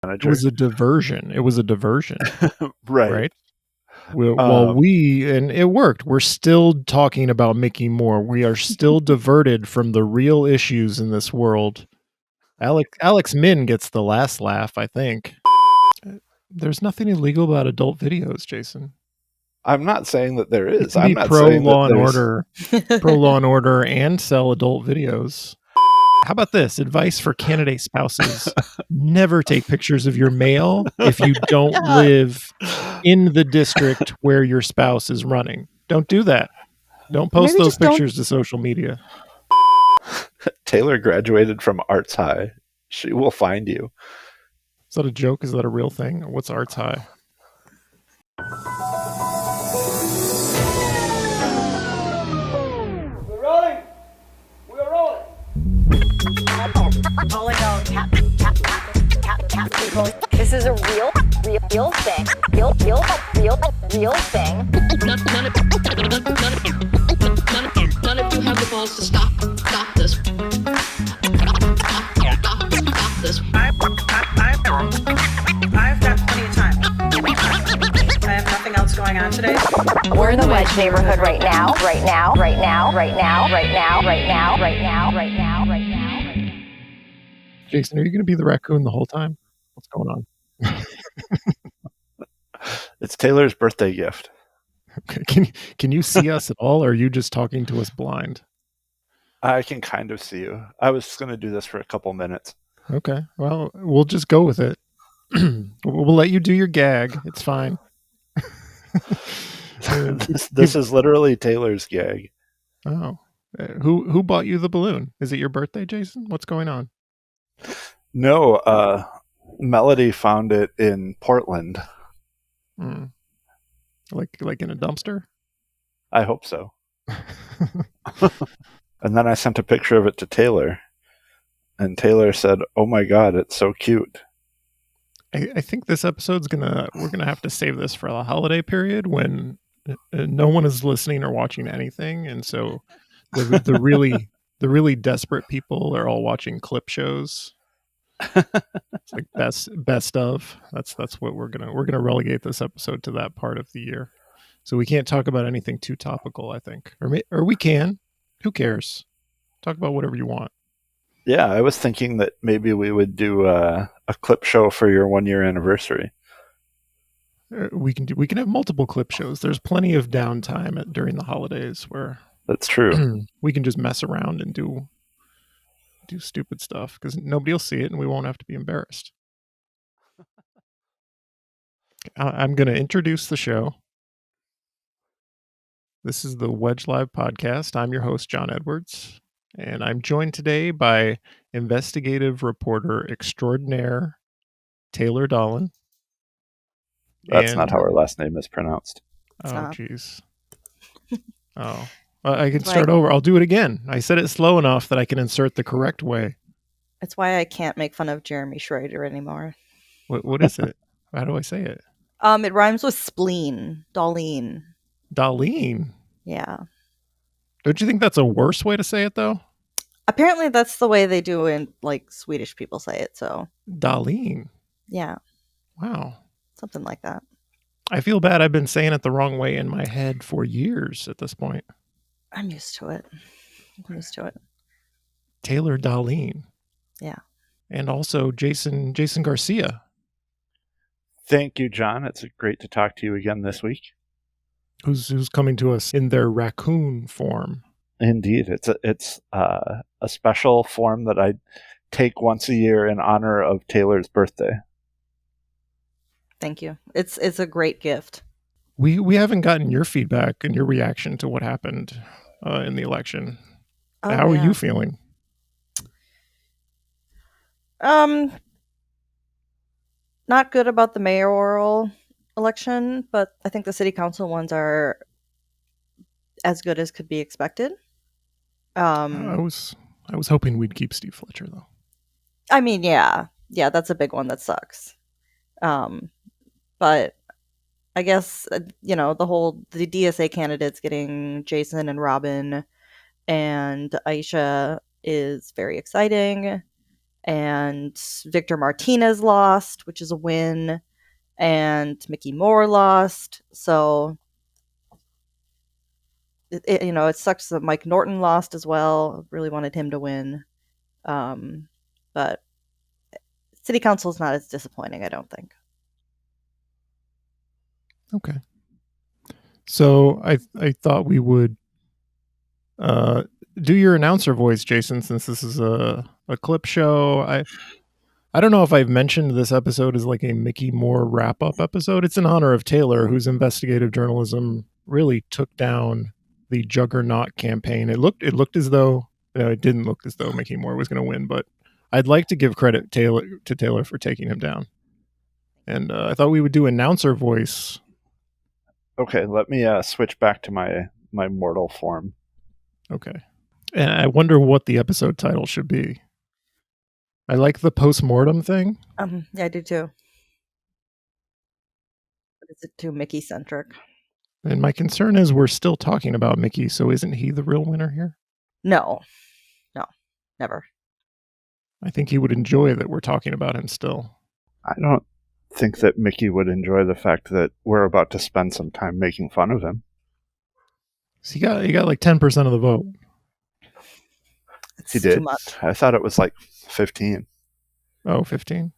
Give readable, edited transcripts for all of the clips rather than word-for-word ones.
It was a diversion. Right. Right? And it worked. We're still talking about making more. We are still diverted from the real issues in this world. Alex Min gets the last laugh, I think. There's nothing illegal about adult videos, Jason. I'm not saying that there You is. can I'm be not pro saying that Law and there's... Order, and sell adult videos. How about this? Advice for candidate spouses. Never take pictures of your mail if you don't live in the district where your spouse is running. Don't do that. Don't post those pictures to social media. Taylor graduated from Arts High. She will find you. Is that a joke? Is that a real thing? What's Arts High? We're rolling. We're rolling. This is a real thing. Real thing. None of you have the balls to stop this. Stop this. I've got plenty of time. I have nothing else going on today. We're in the Wedge neighborhood right now. Jason, are you going to be the raccoon the whole time? What's going on? It's Taylor's birthday gift. Can you see us at all, or are you just talking to us blind? I can kind of see you. I was going to do this for a couple minutes. Okay, well, we'll just go with it. We'll let you do your gag. It's fine. This is literally Taylor's gag. Oh, who bought you the balloon? Is it your birthday, Jason? What's going on? No, Melody found it in Portland. Like in a dumpster? I hope so. And then I sent a picture of it to Taylor, and Taylor said, "Oh my God, it's so cute." I think this episode's we're gonna have to save this for the holiday period when no one is listening or watching anything, and so the really desperate people are all watching clip shows. It's like best of. That's what we're gonna relegate this episode to that part of the year. So we can't talk about anything too topical, I think, or we can. Who cares? Talk about whatever you want. Yeah, I was thinking that maybe we would do a clip show for your 1-year anniversary. We can have multiple clip shows. There's plenty of downtime during the holidays where that's true. We can just mess around and do stupid stuff because nobody will see it and we won't have to be embarrassed. I'm going to introduce the show. This is the Wedge Live podcast. I'm your host, John Edwards, and I'm joined today by investigative reporter extraordinaire Taylor Dolan. That's not how her last name is pronounced. Oh, jeez. Oh, I can start over. I'll do it again. I said it slow enough that I can insert the correct way. That's why I can't make fun of Jeremy Schrader anymore. What is it? How do I say it? It rhymes with spleen. Darlene. Darlene? Yeah. Don't you think that's a worse way to say it, though? Apparently that's the way they do in, like, Swedish people say it, so. Darlene? Yeah. Wow. Something like that. I feel bad. I've been saying it the wrong way in my head for years at this point. I'm used to it. Taylor Darlene. Yeah. And also Jason Garcia. Thank you, John. It's great to talk to you again this week. Who's coming to us in their raccoon form. Indeed. It's a special form that I take once a year in honor of Taylor's birthday. Thank you. It's a great gift. We haven't gotten your feedback and your reaction to what happened in the election. How are you feeling? Not good about the mayoral election, but I think the city council ones are as good as could be expected. I was hoping we'd keep Steve Fletcher, though. I mean, yeah, that's a big one that sucks. But I guess the DSA candidates getting Jason and Robin and Aisha is very exciting. and Victor Martinez lost, which is a win, and Mickey Moore lost. So it sucks that Mike Norton lost as well. Really wanted him to win, but City Council is not as disappointing, I don't think. Okay. So I thought we would do your announcer voice, Jason, since this is a clip show. I don't know if I've mentioned this episode is like a Mickey Moore wrap-up episode. It's in honor of Taylor, whose investigative journalism really took down the Juggernaut campaign. It looked as though it didn't look as though Mickey Moore was going to win, but I'd like to give credit to Taylor for taking him down. And I thought we would do announcer voice. Okay, let me switch back to my mortal form. Okay. And I wonder what the episode title should be. I like the post-mortem thing. Yeah, I do too. But is it too Mickey centric? And my concern is we're still talking about Mickey, so isn't he the real winner here? No, never. I think he would enjoy that we're talking about him still. I don't think that Mickey would enjoy the fact that we're about to spend some time making fun of him. So he got like 10% of the vote. It's He did. too much. I thought it was like 15. Oh, 15?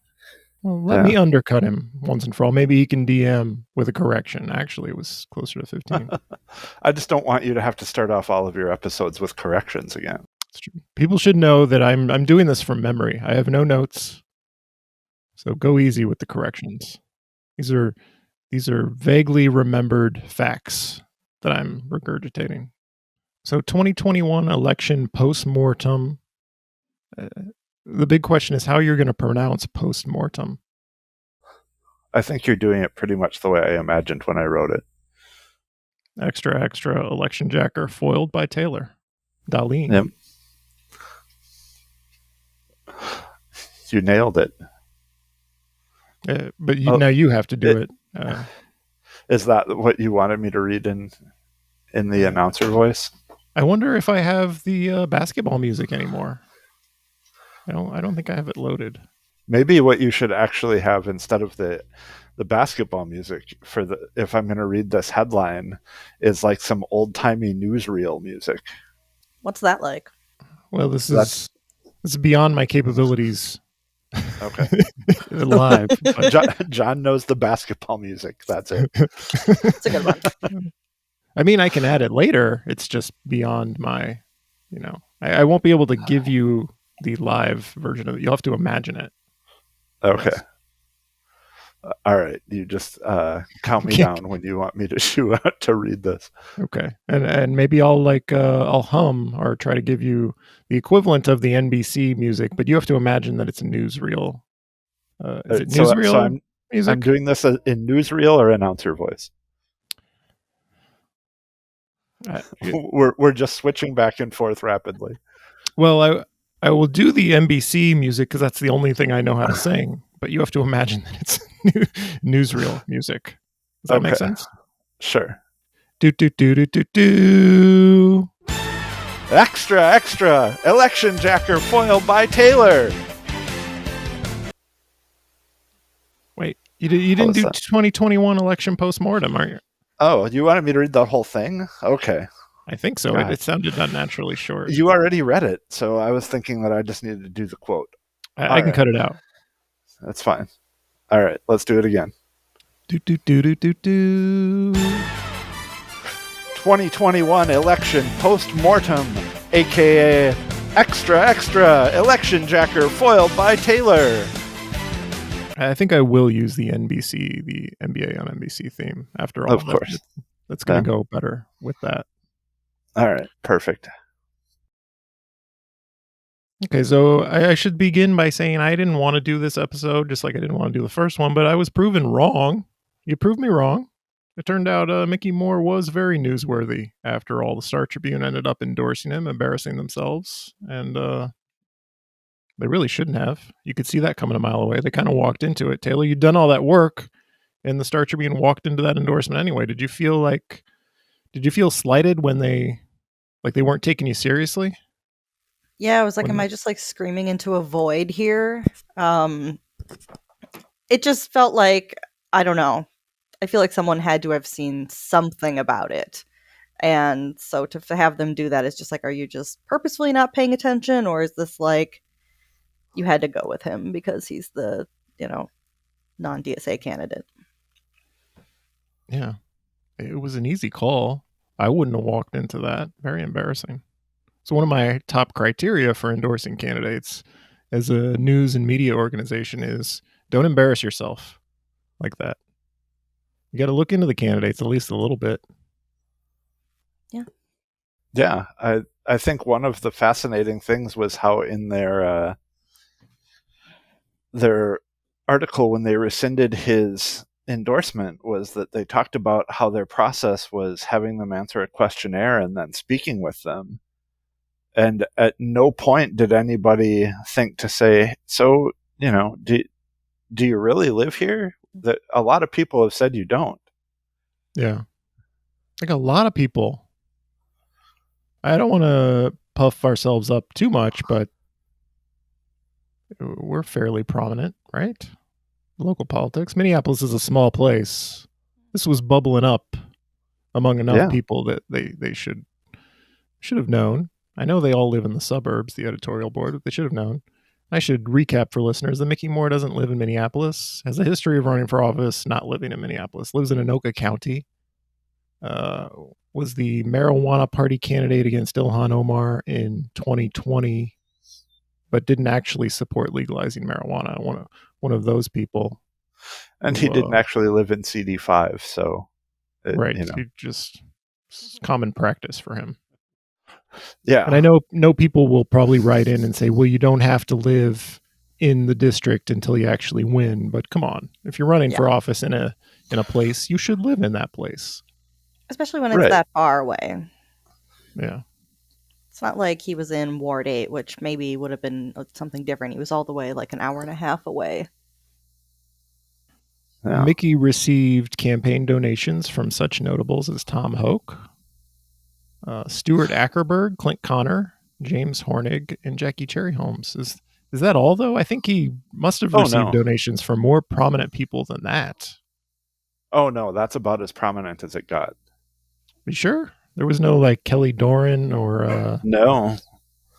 Well, let me undercut him once and for all. Maybe he can DM with a correction. Actually, it was closer to 15. I just don't want you to have to start off all of your episodes with corrections again. It's true. People should know that I'm doing this from memory. I have no notes. So go easy with the corrections. These are vaguely remembered facts that I'm regurgitating. So 2021 election post-mortem. The big question is how you're going to pronounce post-mortem. I think you're doing it pretty much the way I imagined when I wrote it. Extra, election jacker foiled by Taylor. Darlene. Yep. You nailed it. But now you have to do it. Is that what you wanted me to read in the announcer voice? I wonder if I have the basketball music anymore. I don't think I have it loaded. Maybe what you should actually have instead of the basketball music if I'm going to read this headline is like some old timey newsreel music. What's that like? Well, this is beyond my capabilities. Okay. Live. John knows the basketball music. That's it. It's a good one. I mean, I can add it later. It's just beyond my, I won't be able to give you the live version of it. You'll have to imagine it. Okay. All right. You just count me down when you want me to shoot out to read this. Okay. And maybe I'll hum or try to give you the equivalent of the NBC music, but you have to imagine that it's a newsreel. Is it newsreel music? I'm doing this in newsreel or announcer voice. We're just switching back and forth rapidly. Well, I will do the NBC music because that's the only thing I know how to sing. But you have to imagine that it's newsreel music. Does that make sense? Sure. Do do do do do do. Extra! Election jacker foiled by Taylor. Wait, you didn't do 2021 election post-mortem, are you? Oh, you wanted me to read the whole thing? Okay. I think so. It sounded unnaturally short. You already read it, so I was thinking that I just needed to do the quote. I can cut it out. That's fine. All right, let's do it again. Do do do do do do. 2021 election post-mortem, aka extra election jacker foiled by Taylor. I think I will use the NBA on NBC theme after all. Of course. That's going to go better with that. All right, perfect. Okay, so I should begin by saying I didn't want to do this episode, just like I didn't want to do the first one, but I was proven wrong. You proved me wrong. It turned out Mickey Moore was very newsworthy after all. The Star Tribune ended up endorsing him, embarrassing themselves, and they really shouldn't have. You could see that coming a mile away. They kind of walked into it. Taylor, you'd done all that work, and the Star Tribune walked into that endorsement anyway. Did you feel slighted when they weren't taking you seriously? Yeah, I was like, When am I just like screaming into a void here? It just felt like, I don't know. I feel like someone had to have seen something about it. And so to have them do that is just like, are you just purposefully not paying attention? Or is this like you had to go with him because he's the, non DSA candidate? Yeah, it was an easy call. I wouldn't have walked into that. Very embarrassing. So one of my top criteria for endorsing candidates as a news and media organization is don't embarrass yourself like that. You got to look into the candidates at least a little bit. Yeah, I think one of the fascinating things was how in their article when they rescinded his endorsement was that they talked about how their process was having them answer a questionnaire and then speaking with them. And at no point did anybody think to say, so, do you really live here? That a lot of people have said you don't. Yeah. Like a lot of people. I don't want to puff ourselves up too much, but we're fairly prominent, right? Local politics. Minneapolis is a small place. This was bubbling up among enough people that they should have known. I know they all live in the suburbs, the editorial board, but they should have known. I should recap for listeners that Mickey Moore doesn't live in Minneapolis, has a history of running for office, not living in Minneapolis, lives in Anoka County, was the marijuana party candidate against Ilhan Omar in 2020, but didn't actually support legalizing marijuana. One of those people. And he didn't actually live in CD5, so... Right, he just... It's common practice for him. Yeah. And I know people will probably write in and say, well, you don't have to live in the district until you actually win. But come on, if you're running for office in a place, you should live in that place. Especially when it's that far away. Yeah. It's not like he was in Ward 8, which maybe would have been something different. He was all the way like an hour and a half away. Yeah. Mickey received campaign donations from such notables as Tom Hoke, Stuart Ackerberg, Clint Connor, James Hornig, and Jackie Cherry Holmes. Is that all, though? I think he must have received donations from more prominent people than that. Oh, no, that's about as prominent as it got. You sure? There was no, like, Kelly Doran or... No.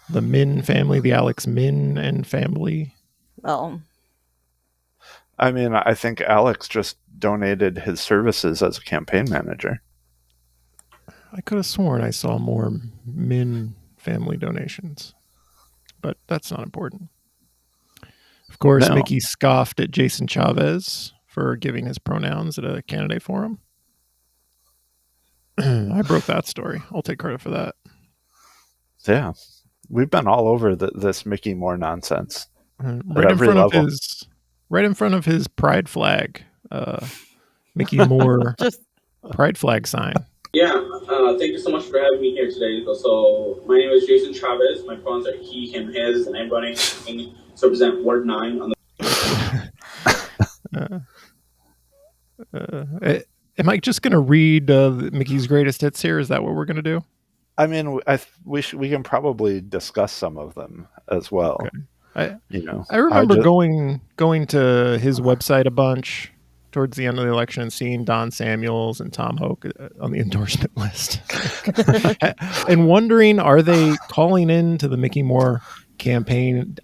The Min family, the Alex Min and family. Well... I mean, I think Alex just donated his services as a campaign manager. I could have sworn I saw more Min family donations, but that's not important. Of course, Mickey scoffed at Jason Chavez for giving his pronouns at a candidate forum. I broke that story. I'll take credit for that. Yeah. We've been all over this Mickey Moore nonsense. Right in front of his pride flag. Mickey Moore pride flag sign. Yeah, thank you so much for having me here today. So, my name is Jason Chavez. My pronouns are he, him, his, and I'm running to represent Ward 9 on the... am I just going to read Mickey's greatest hits here? Is that what we're going to do? I mean, we can probably discuss some of them as well. Okay. I remember going to his website a bunch towards the end of the election and seeing Don Samuels and Tom Hoke on the endorsement list and wondering, are they calling in to the Mickey Moore campaign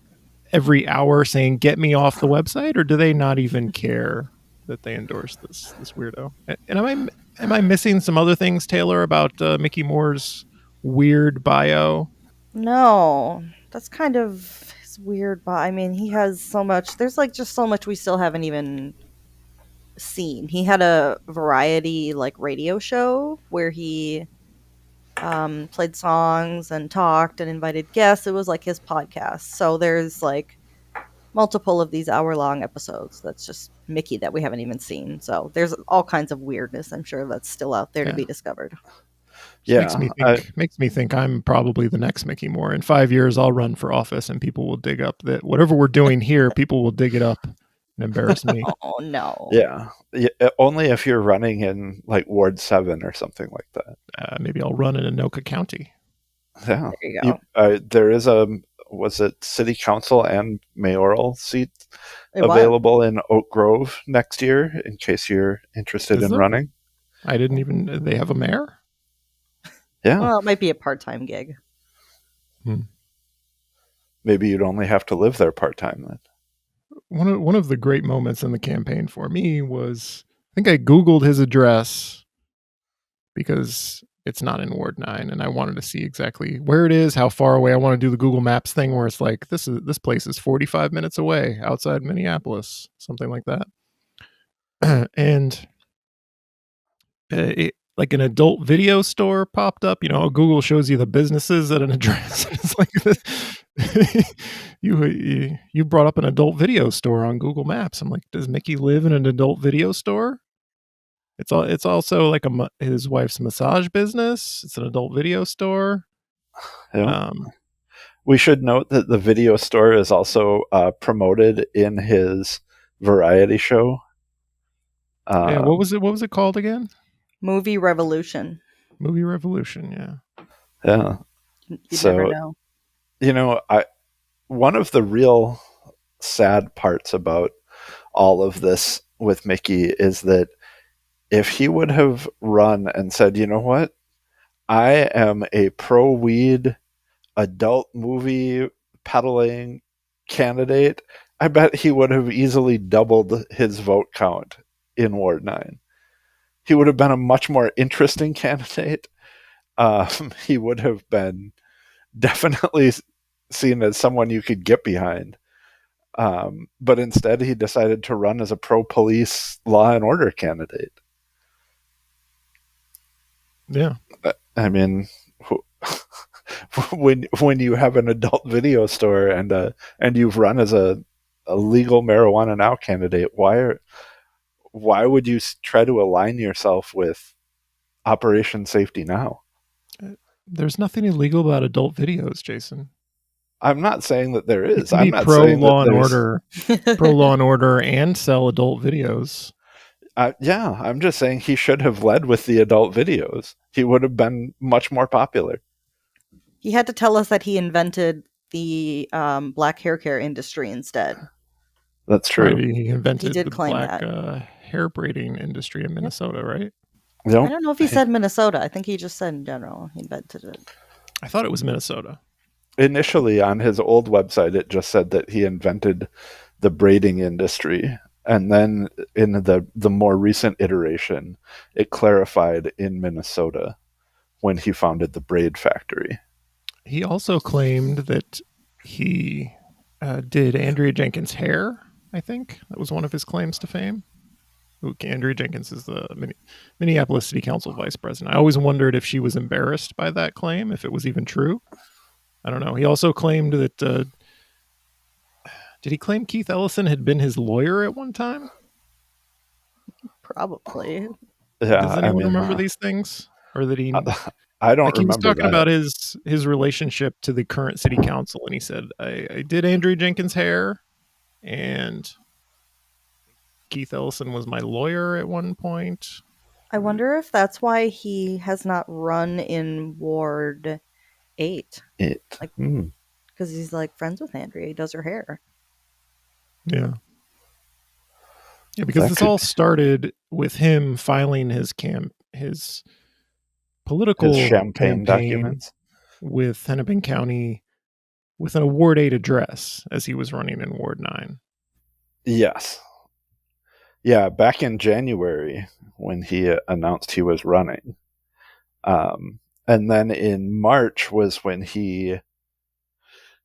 every hour saying, get me off the website, or do they not even care that they endorse this weirdo? And am I missing some other things, Taylor, about Mickey Moore's weird bio? No, that's kind of his weird bio. I mean, he has so much. There's like just so much we still haven't even seen. He had a variety like radio show where he played songs and talked and invited guests. It was like his podcast. So there's like multiple of these hour-long episodes that's just Mickey that we haven't even seen. So there's all kinds of weirdness, I'm sure, that's still out there to be discovered. Makes me think I'm probably the next Mickey Moore. In 5 years, I'll run for office and people will dig up that whatever we're doing here, people will dig it up and embarrass me. Oh, no. Yeah. Only if you're running in like Ward 7 or something like that. Maybe I'll run in Anoka County. Yeah. There you go. There is a was it city council and mayoral seats It was. available in Oak Grove next year, in case you're interested Is in there? running. I didn't even. They have a mayor. Yeah, Well, it might be a part-time gig. maybe you'd only have to live there part-time then. One of the great moments in the campaign for me was, I think I Googled his address because it's not in Ward 9, and I wanted to see exactly where it is, how far away. I want to do the Google Maps thing where it's like, this place is 45 minutes away outside Minneapolis, something like that. And like an adult video store popped up. Google shows you the businesses at an address. It's like you brought up an adult video store on Google Maps. I'm like, does Mickey live in an adult video store? It's also like his wife's massage business. It's an adult video store. Yeah. We should note that the video store is also promoted in his variety show. Yeah, what was it called again? Movie Revolution. Movie Revolution, yeah. Yeah. You never know. One of the real sad parts about all of this with Mickey is that if he would have run and said, you know what, I am a pro-weed adult movie peddling candidate, I bet he would have easily doubled his vote count in Ward 9. He would have been a much more interesting candidate. He would have been definitely seen as someone you could get behind. But instead, he decided to run as a pro-police law and order candidate. Yeah. I mean, when you have an adult video store and you've run as a legal marijuana now candidate, why would you try to align yourself with Operation Safety Now? There's nothing illegal about adult videos, Jason. I'm not saying that there is. I'm not pro law and order and sell adult videos. Yeah, I'm just saying he should have led with the adult videos. He would have been much more popular. He had to tell us that he invented the black hair care industry instead. That's true. Right, he invented the black that. Hair braiding industry in Minnesota, right? Nope. I don't know if he said Minnesota. I think he just said in general he invented it. I thought it was Minnesota. Initially, on his old website, it just said that he invented the braiding industry. And then in the more recent iteration, it clarified in Minnesota when he founded the braid factory. He also claimed that he did Andrea Jenkins' hair, I think. That was one of his claims to fame. Andrea Jenkins is the Minneapolis City Council vice president. I always wondered if she was embarrassed by that claim, if it was even true. I don't know. He also claimed that... did he claim Keith Ellison had been his lawyer at one time? Probably. Yeah, does anyone remember these things? Or that he... I don't remember. He was talking about his relationship to the current city council, and he said, I did Andrea Jenkins' hair, and Keith Ellison was my lawyer at one point. I wonder if that's why he has not run in Ward 8. Because he's like friends with Andrea. He does her hair. Yeah. Yeah, because this all started with him filing his political campaign documents with Hennepin County with an Ward 8 address as he was running in Ward 9. Yes. Yeah, back in January when he announced he was running. And then in March was when he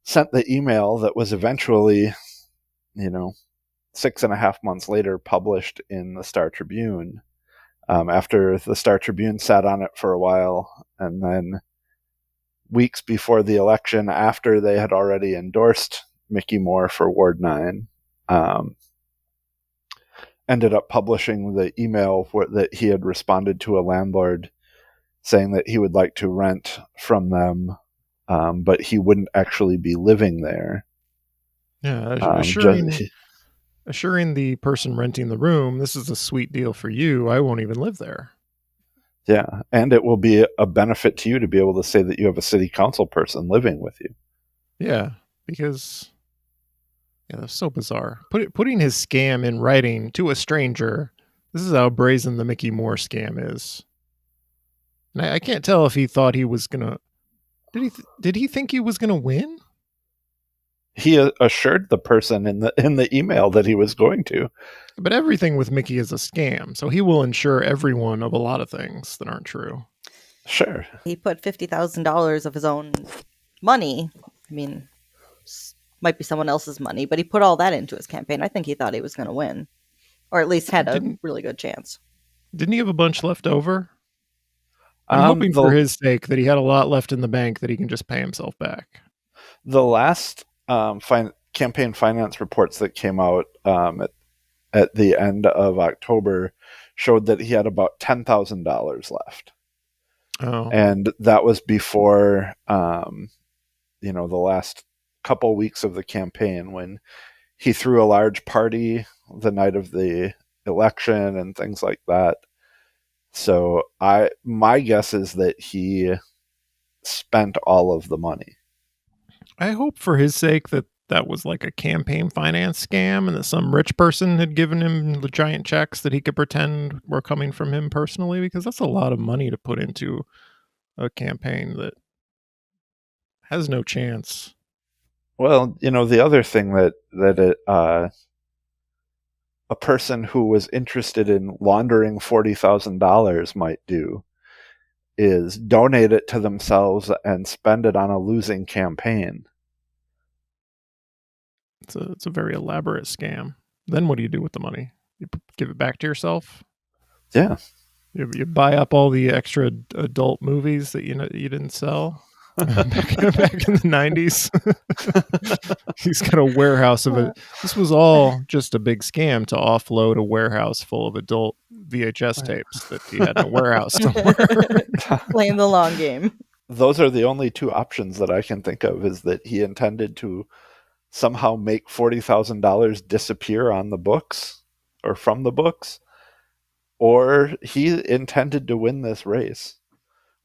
sent the email that was eventually, 6.5 months later published in the Star Tribune. After the Star Tribune sat on it for a while, and then weeks before the election, after they had already endorsed Mickey Moore for Ward 9, ended up publishing the email that he had responded to a landlord saying that he would like to rent from them, but he wouldn't actually be living there. Yeah, assuring the person renting the room, this is a sweet deal for you. I won't even live there. Yeah, and it will be a benefit to you to be able to say that you have a city council person living with you. Yeah, because yeah, that's so bizarre. Putting his scam in writing to a stranger. This is how brazen the Mickey Moore scam is. And I can't tell if he thought he was gonna. Did he think he was gonna win? He assured the person in the email that he was going to. But everything with Mickey is a scam, so he will insure everyone of a lot of things that aren't true. Sure. He put $50,000 of his own money. I mean, might be someone else's money, but he put all that into his campaign. I think he thought he was going to win, or at least had a really good chance. Didn't he have a bunch left over? I'm hoping for his sake that he had a lot left in the bank that he can just pay himself back. The last campaign finance reports that came out at the end of October showed that he had about $10,000 left. Oh. And that was before, the last couple weeks of the campaign, when he threw a large party the night of the election and things like that. So my guess is that he spent all of the money. I hope for his sake that was like a campaign finance scam and that some rich person had given him the giant checks that he could pretend were coming from him personally, because that's a lot of money to put into a campaign that has no chance. Well, the other thing that a person who was interested in laundering $40,000 might do is donate it to themselves and spend it on a losing campaign. It's a very elaborate scam. Then what do you do with the money? You give it back to yourself? Yeah. You buy up all the extra adult movies that you didn't sell back in the 90s. He's got a warehouse of it. This was all just a big scam to offload a warehouse full of adult VHS tapes that he had in a warehouse somewhere. Playing the long game. Those are the only two options that I can think of, is that he intended to somehow make $40,000 disappear on the books or from the books, or he intended to win this race,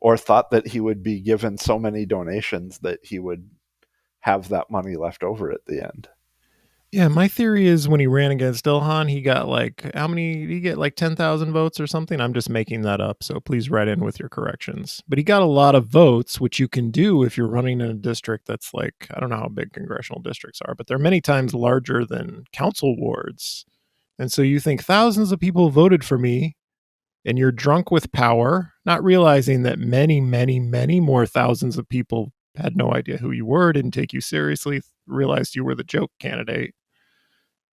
or thought that he would be given so many donations that he would have that money left over at the end. Yeah, my theory is when he ran against Ilhan, he got how many? Did he get 10,000 votes or something? I'm just making that up, so please write in with your corrections. But he got a lot of votes, which you can do if you're running in a district that's I don't know how big congressional districts are, but they're many times larger than council wards. And so you think thousands of people voted for me, and you're drunk with power, not realizing that many, many, many more thousands of people had no idea who you were, didn't take you seriously, realized you were the joke candidate.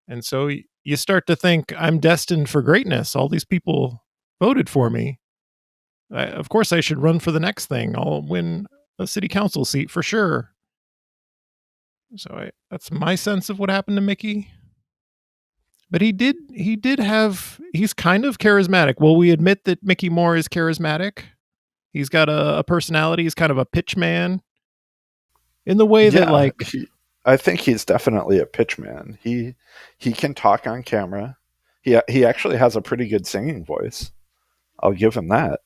And so you start to think, I'm destined for greatness. All these people voted for me. Of course, I should run for the next thing. I'll win a city council seat for sure. So that's my sense of what happened to Mickey. But he's kind of charismatic. Will we admit that Mickey Moore is charismatic? He's got a personality. He's kind of a pitch man in the way that I think he's definitely a pitch man. He can talk on camera. He actually has a pretty good singing voice. I'll give him that.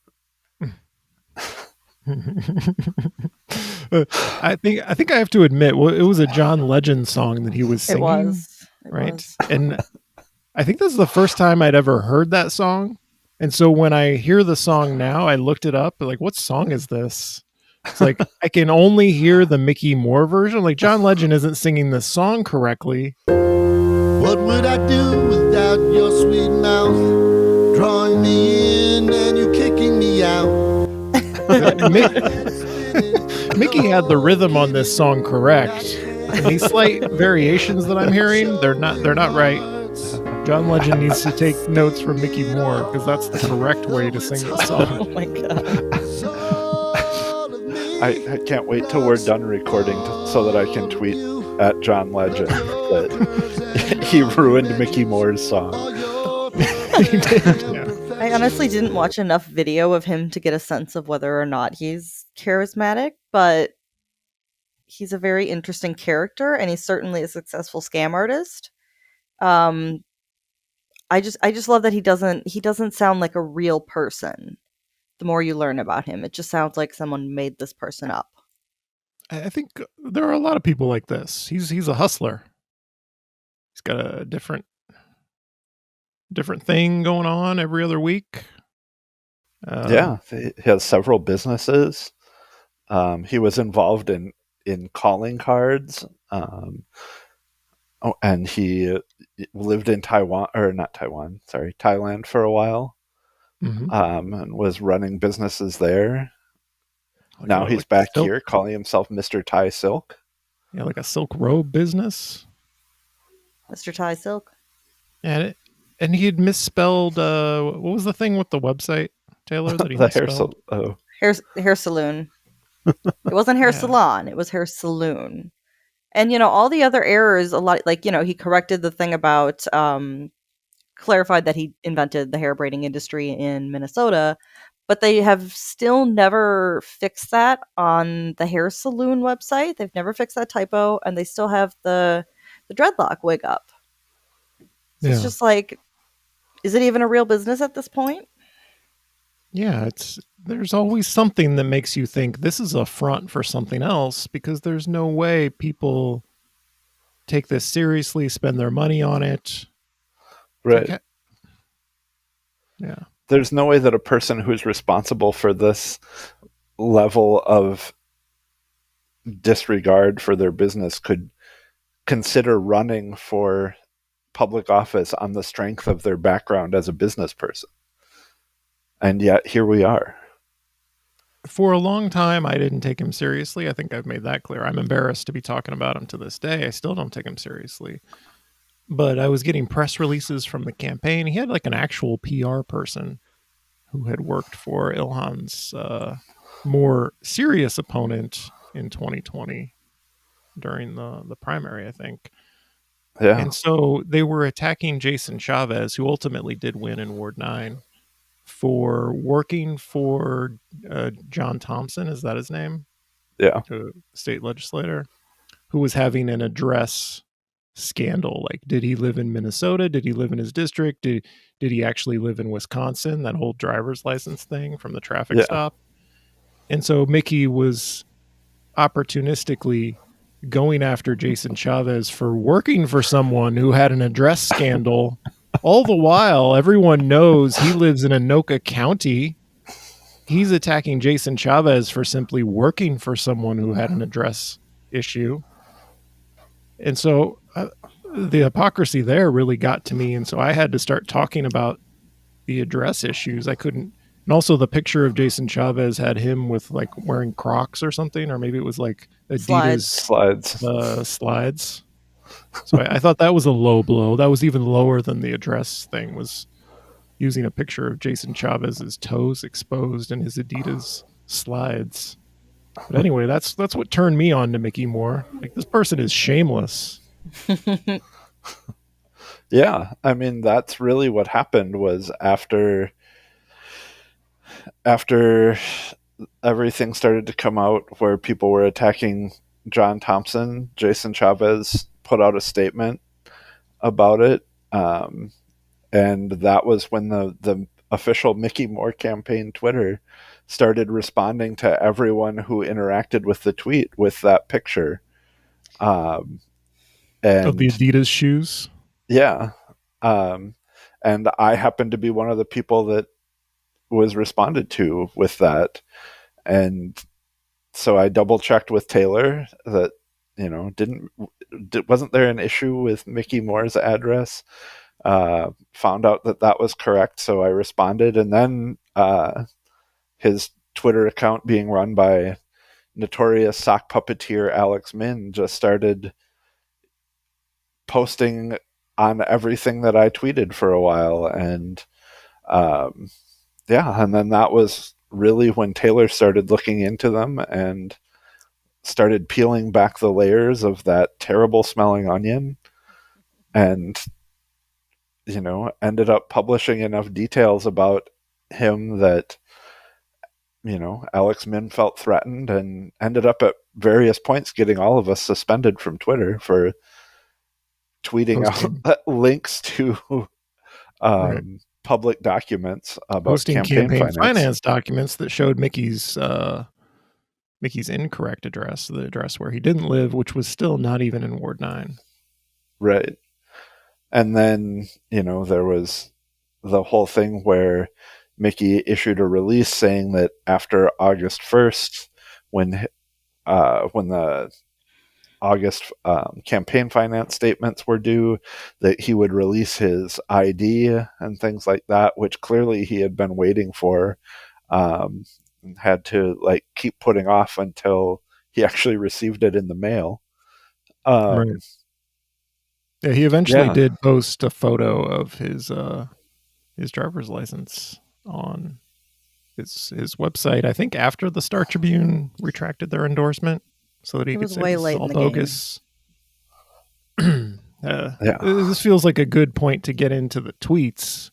I think I have to admit, it was a John Legend song that he was singing. It was. Right? And I think this is the first time I'd ever heard that song. And so when I hear the song now, I looked it up. What song is this? It's I can only hear the Mickey Moore version. John Legend isn't singing this song correctly. What would I do without your sweet mouth drawing me in and you kicking me out? Mickey had the rhythm on this song correct. And these slight variations that I'm hearing, they're not right. John Legend needs to take notes from Mickey Moore, because that's the correct way to sing this song. Oh my god. I can't wait till we're done recording so that I can tweet at John Legend that he ruined Mickey Moore's song. He did, yeah. I honestly didn't watch enough video of him to get a sense of whether or not he's charismatic, but he's a very interesting character, and he's certainly a successful scam artist. I just love that he doesn't sound like a real person. The more you learn about him, it just sounds like someone made this person up. I think there are a lot of people like this. He's a hustler. He's got a different thing going on every other week. Yeah, he has several businesses. He was involved in calling cards. And he lived in Taiwan, or not Taiwan, sorry, Thailand for a while, Mhm. and was running businesses there. Now he's like a back silk, here calling himself Mr. Thai Silk. yeah, like a silk robe business. Mr. Thai Silk. And he had misspelled what was the thing with the website, Taylor, that he The hair misspelled? Hair salon. It wasn't hair Yeah. salon, it was hair saloon. And all the other errors, a lot like he corrected the thing about clarified that he invented the hair braiding industry in Minnesota, but they have still never fixed that on the hair saloon website. They've never fixed that typo, and they still have the dreadlock wig up. So it's Yeah. just like, is it even a real business at this point? Yeah, there's always something that makes you think this is a front for something else, because there's no way people take this seriously, spend their money on it. Right. Yeah. There's no way that a person who's responsible for this level of disregard for their business could consider running for public office on the strength of their background as a business person. And yet here we are. For a long time, I didn't take him seriously. I think I've made that clear. I'm embarrassed to be talking about him to this day. I still don't take him seriously. But I was getting press releases from the campaign. He had like an actual PR person who had worked for Ilhan's more serious opponent in 2020 during the primary, I think. Yeah. And so they were attacking Jason Chavez, who ultimately did win in Ward 9, for working for John Thompson, is that his name? Yeah. To state legislator, who was having an address scandal. Like, did he live in Minnesota? Did he live in his district? Did he actually live in Wisconsin? That whole driver's license thing from the traffic stop. And so Mickey was opportunistically going after Jason Chavez for working for someone who had an address scandal. All the while, everyone knows he lives in Anoka County. He's attacking Jason Chavez for simply working for someone who had an address issue. And so the hypocrisy there really got to me. And so I had to start talking about the address issues. I couldn't. And also the picture of Jason Chavez had him with like wearing Crocs or something, or maybe it was like Adidas slides. So I thought that was a low blow. That was even lower than the address thing, was using a picture of Jason Chavez's toes exposed in his Adidas slides. But anyway, that's what turned me on to Mickey Moore. Like, this person is shameless. Yeah, I mean, that's really what happened. Was after everything started to come out where people were attacking John Thompson, Jason Chavez put out a statement about it, and that was when the official Mickey Moore campaign Twitter started responding to everyone who interacted with the tweet with that picture. And of the Adidas shoes. Yeah. And I happened to be one of the people that was responded to with that. And so I double checked with Taylor that, wasn't there an issue with Mickey Moore's address? Found out that was correct. So I responded, and then his Twitter account, being run by notorious sock puppeteer Alex Min, just started posting on everything that I tweeted for a while. And and then that was really when Taylor started looking into them and started peeling back the layers of that terrible smelling onion, and ended up publishing enough details about him that Alex Min felt threatened and ended up at various points getting all of us suspended from Twitter for tweeting out links to public documents about posting campaign finance documents that showed Mickey's Mickey's incorrect address, the address where he didn't live, which was still not even in Ward 9. Right. And then, there was the whole thing where Mickey issued a release saying that after August 1st, when the August campaign finance statements were due, that he would release his ID and things like that, which clearly he had been waiting for, and had to keep putting off until he actually received it in the mail. Right. Yeah, he eventually did post a photo of his driver's license on his website, I think after the Star Tribune retracted their endorsement, so that he could say this is all bogus. This feels like a good point to get into the tweets.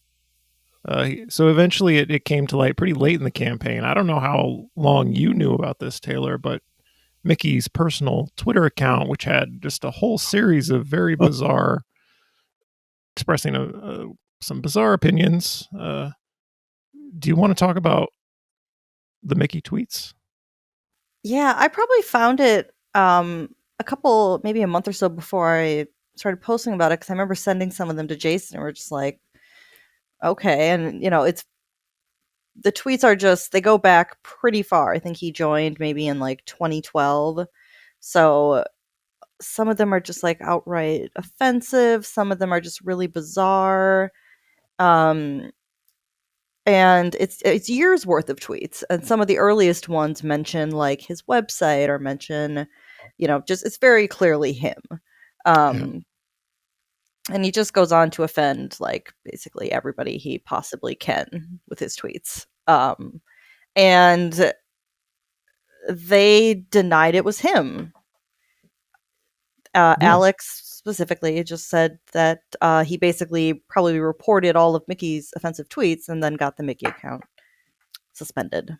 So eventually it came to light pretty late in the campaign. I don't know how long you knew about this, Taylor, but Mickey's personal Twitter account, which had just a whole series of very bizarre, expressing some bizarre opinions. Do you want to talk about the Mickey tweets? Yeah, I probably found it maybe a month or so before I started posting about it, because I remember sending some of them to Jason, and we're just like, okay. And the tweets are they go back pretty far. I think he joined maybe in 2012. So some of them are just outright offensive. Some of them are just really bizarre. And it's years worth of tweets. And some of the earliest ones mention his website, or mention, just it's very clearly him. And he just goes on to offend basically everybody he possibly can with his tweets. And they denied it was him. Alex specifically just said that he basically probably reported all of Mickey's offensive tweets and then got the Mickey account suspended.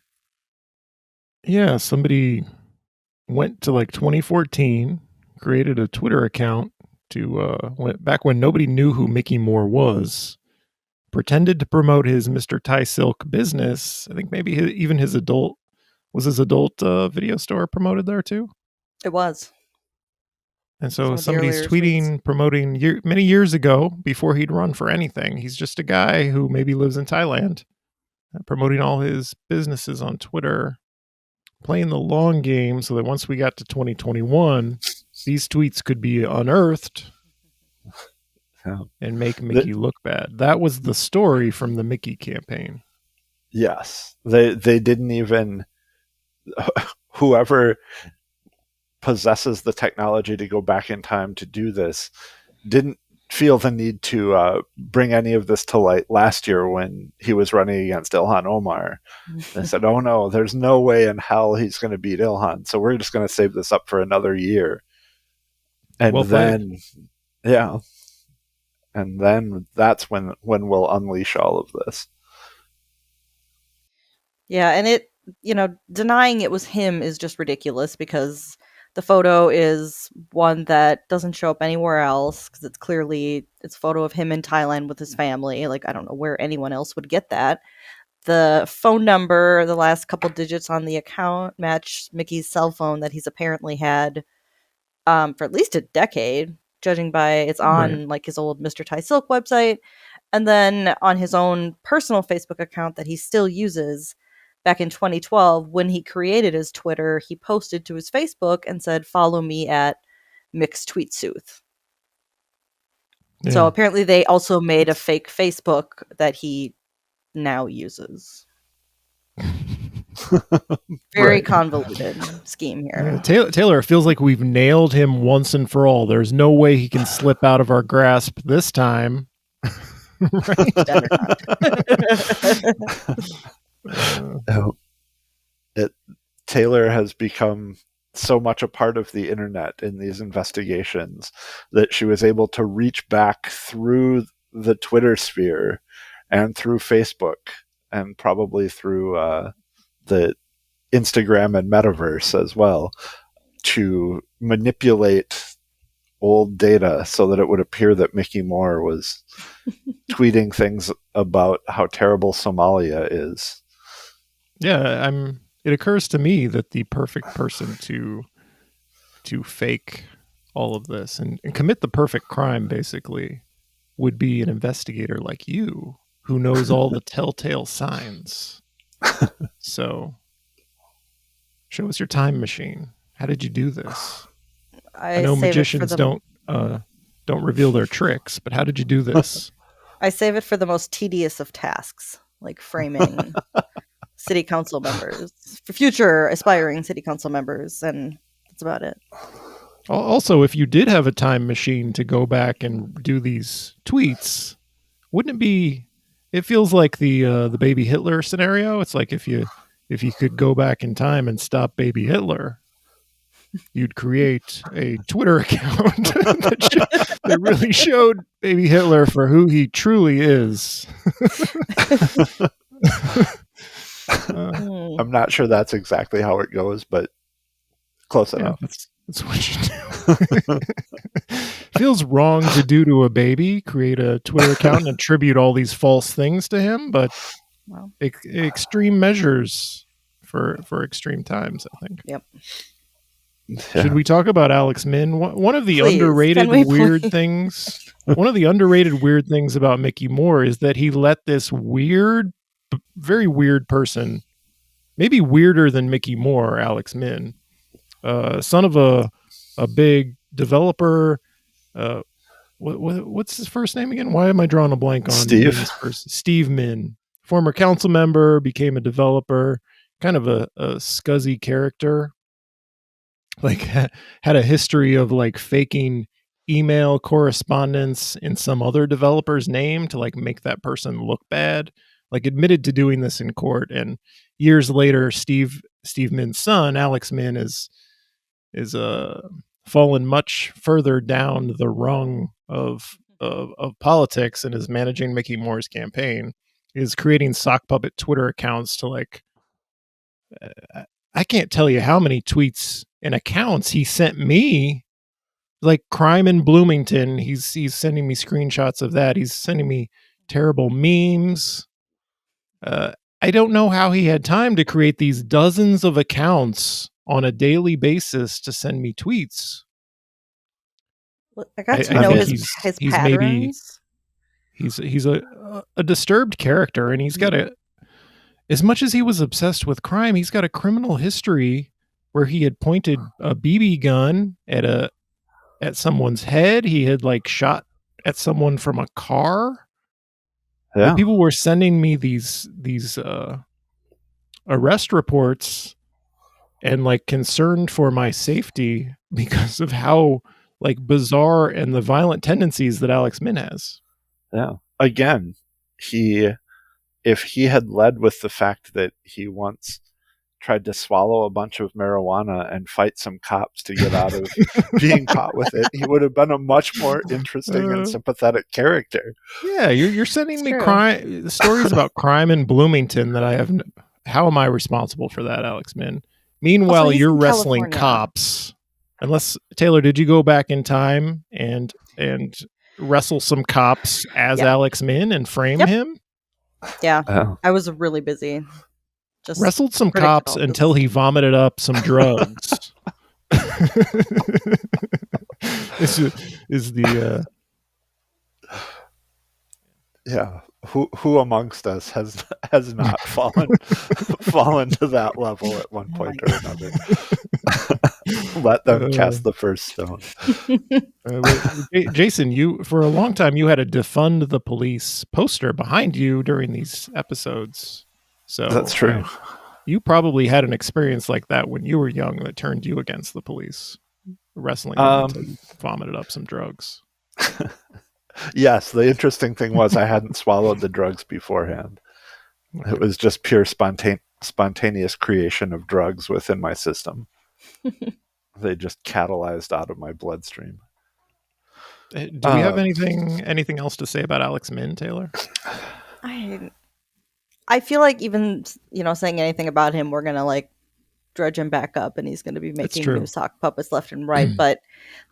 Yeah, somebody went to 2014, created a Twitter account back when nobody knew who Mickey Moore was, pretended to promote his Mr. Ty Silk business. I think maybe even his adult video store promoted there too. It was. And so somebody's tweeting, promoting many years ago, before he'd run for anything. He's just a guy who maybe lives in Thailand, promoting all his businesses on Twitter, playing the long game so that once we got to 2021, these tweets could be unearthed and make Mickey look bad. That was the story from the Mickey campaign. Yes. They didn't even... Whoever possesses the technology to go back in time to do this didn't feel the need to bring any of this to light last year when he was running against Ilhan Omar. They said, oh no, there's no way in hell he's going to beat Ilhan, so we're just going to save this up for another year. And and then that's when we'll unleash all of this. Yeah, and denying it was him is just ridiculous, because the photo is one that doesn't show up anywhere else, because it's a photo of him in Thailand with his family. I don't know where anyone else would get that. The phone number, the last couple digits on the account, match Mickey's cell phone that he's apparently had for at least a decade, judging by it's on his old Mr. Ty Silk website. And then on his own personal Facebook account that he still uses, back in 2012, when he created his Twitter, he posted to his Facebook and said, follow me at Mixed Tweet Sooth. Yeah. So apparently they also made a fake Facebook that he now uses. Very convoluted scheme here. Taylor, it feels like we've nailed him once and for all. There's no way he can slip out of our grasp this time. Taylor has become so much a part of the internet in these investigations that she was able to reach back through the Twitter sphere and through Facebook and probably through the Instagram and metaverse as well, to manipulate old data so that it would appear that Mickey Moore was tweeting things about how terrible Somalia is. Yeah, I'm it occurs to me that the perfect person to fake all of this and commit the perfect crime basically would be an investigator like you who knows all the telltale signs. So show us your time machine. How did you do this? I know save it for magicians the don't reveal their tricks, but how did you do this? I save it for the most tedious of tasks, like framing city council members, for future aspiring city council members, and that's about it. Also, if you did have a time machine to go back and do these tweets, wouldn't it be? It feels like the baby Hitler scenario. It's like if you could go back in time and stop baby Hitler, you'd create a Twitter account that really showed baby Hitler for who he truly is. I'm not sure that's exactly how it goes, but close enough. That's what you do. Feels wrong to do to a baby, create a Twitter account and attribute all these false things to him, but extreme measures for extreme times, I think. Yep. Yeah. Should we talk about Alex Min? One of the Please, underrated can we weird please? things. One of the underrated weird things about Mickey Moore is that he let this very weird person, maybe weirder than Mickey Moore, Alex Min, son of a big developer. What's his first name again? Why am I drawing a blank on Steve Min, former council member, became a developer, kind of a scuzzy character. Like had a history of like faking email correspondence in some other developer's name to like make that person look bad. Like admitted to doing this in court, and years later, Steve Min's son, Alex Min, is fallen much further down the rung of politics and is managing Mickey Moore's campaign. Is creating sock puppet Twitter accounts to like. I can't tell you how many tweets and accounts he sent me, like crime in Bloomington. He's sending me screenshots of that. He's sending me terrible memes. I don't know how he had time to create these dozens of accounts on a daily basis to send me tweets. I got to know his he's patterns. Maybe he's a disturbed character, and he's got as much as he was obsessed with crime, he's got a criminal history where he had pointed a BB gun at someone's head. He had like shot at someone from a car. Yeah. Like, people were sending me these arrest reports and like concerned for my safety because of how like bizarre and the violent tendencies that Alex Min has. Yeah. Again, if he had led with the fact that he once tried to swallow a bunch of marijuana and fight some cops to get out of being caught with it, he would have been a much more interesting and sympathetic character. Yeah, you're sending me stories about crime in Bloomington that I have. How am I responsible for that, Alex Min? Meanwhile, Also, you're wrestling cops. Unless Taylor, did you go back in time and wrestle some cops as Alex Min and frame him? Yeah, I was really busy. Just wrestled some cops until he vomited up some drugs. is the yeah. Who amongst us has not fallen to that level at one point or another? Let them cast the first stone. Jason, you for a long time you had a defund the police poster behind you during these episodes. So that's true. You probably had an experience like that when you were young that turned you against the police, wrestling them until you vomited up some drugs. Yes, the interesting thing was I hadn't swallowed the drugs beforehand. Okay. It was just pure spontaneous creation of drugs within my system. They just catalyzed out of my bloodstream. Do we have anything else to say about Alex Min, Taylor? I feel like even saying anything about him, we're gonna like dredge him back up, and he's gonna be making new sock puppets left and right. But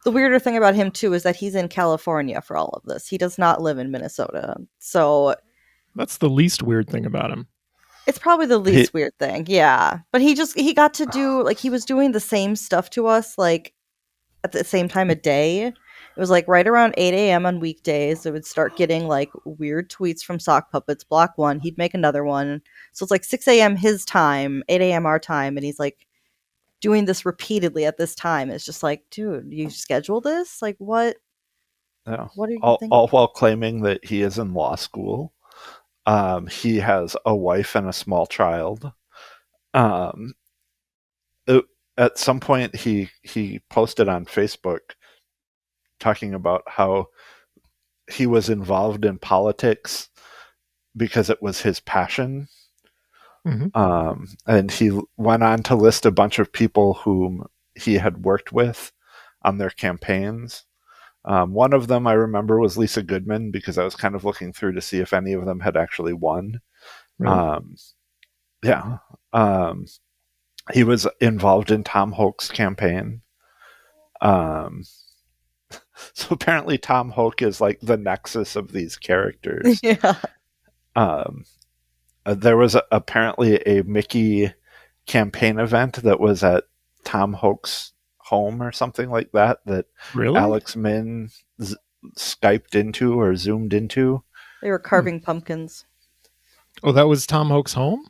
the weirder thing about him too is that he's in California for all of this. He does not live in Minnesota, so that's the least weird thing about him. It's probably the least weird thing. Yeah. But he got to do like he was doing the same stuff to us like at the same time of day. It was like right around 8 a.m. on weekdays. I would start getting like weird tweets from sock puppets. Block one, he'd make another one. So it's like 6 a.m. his time, 8 a.m. our time, and he's like doing this repeatedly at this time. It's just like, dude, you schedule this? Like what? Yeah. What are you thinking? All while claiming that he is in law school. He has a wife and a small child. Um, at some point, he posted on Facebook talking about how he was involved in politics because it was his passion. And he went on to list a bunch of people whom he had worked with on their campaigns. One of them I remember was Lisa Goodman, because I was kind of looking through to see if any of them had actually won. Right. Yeah. He was involved in Tom Hoch's campaign. So apparently Tom Hoch is like the nexus of these characters. Yeah. There was apparently a Mickey campaign event that was at Tom Hoch's home or something like that Really? Alex Min Skyped into or Zoomed into. They were carving pumpkins. Oh, that was Tom Hoch's home?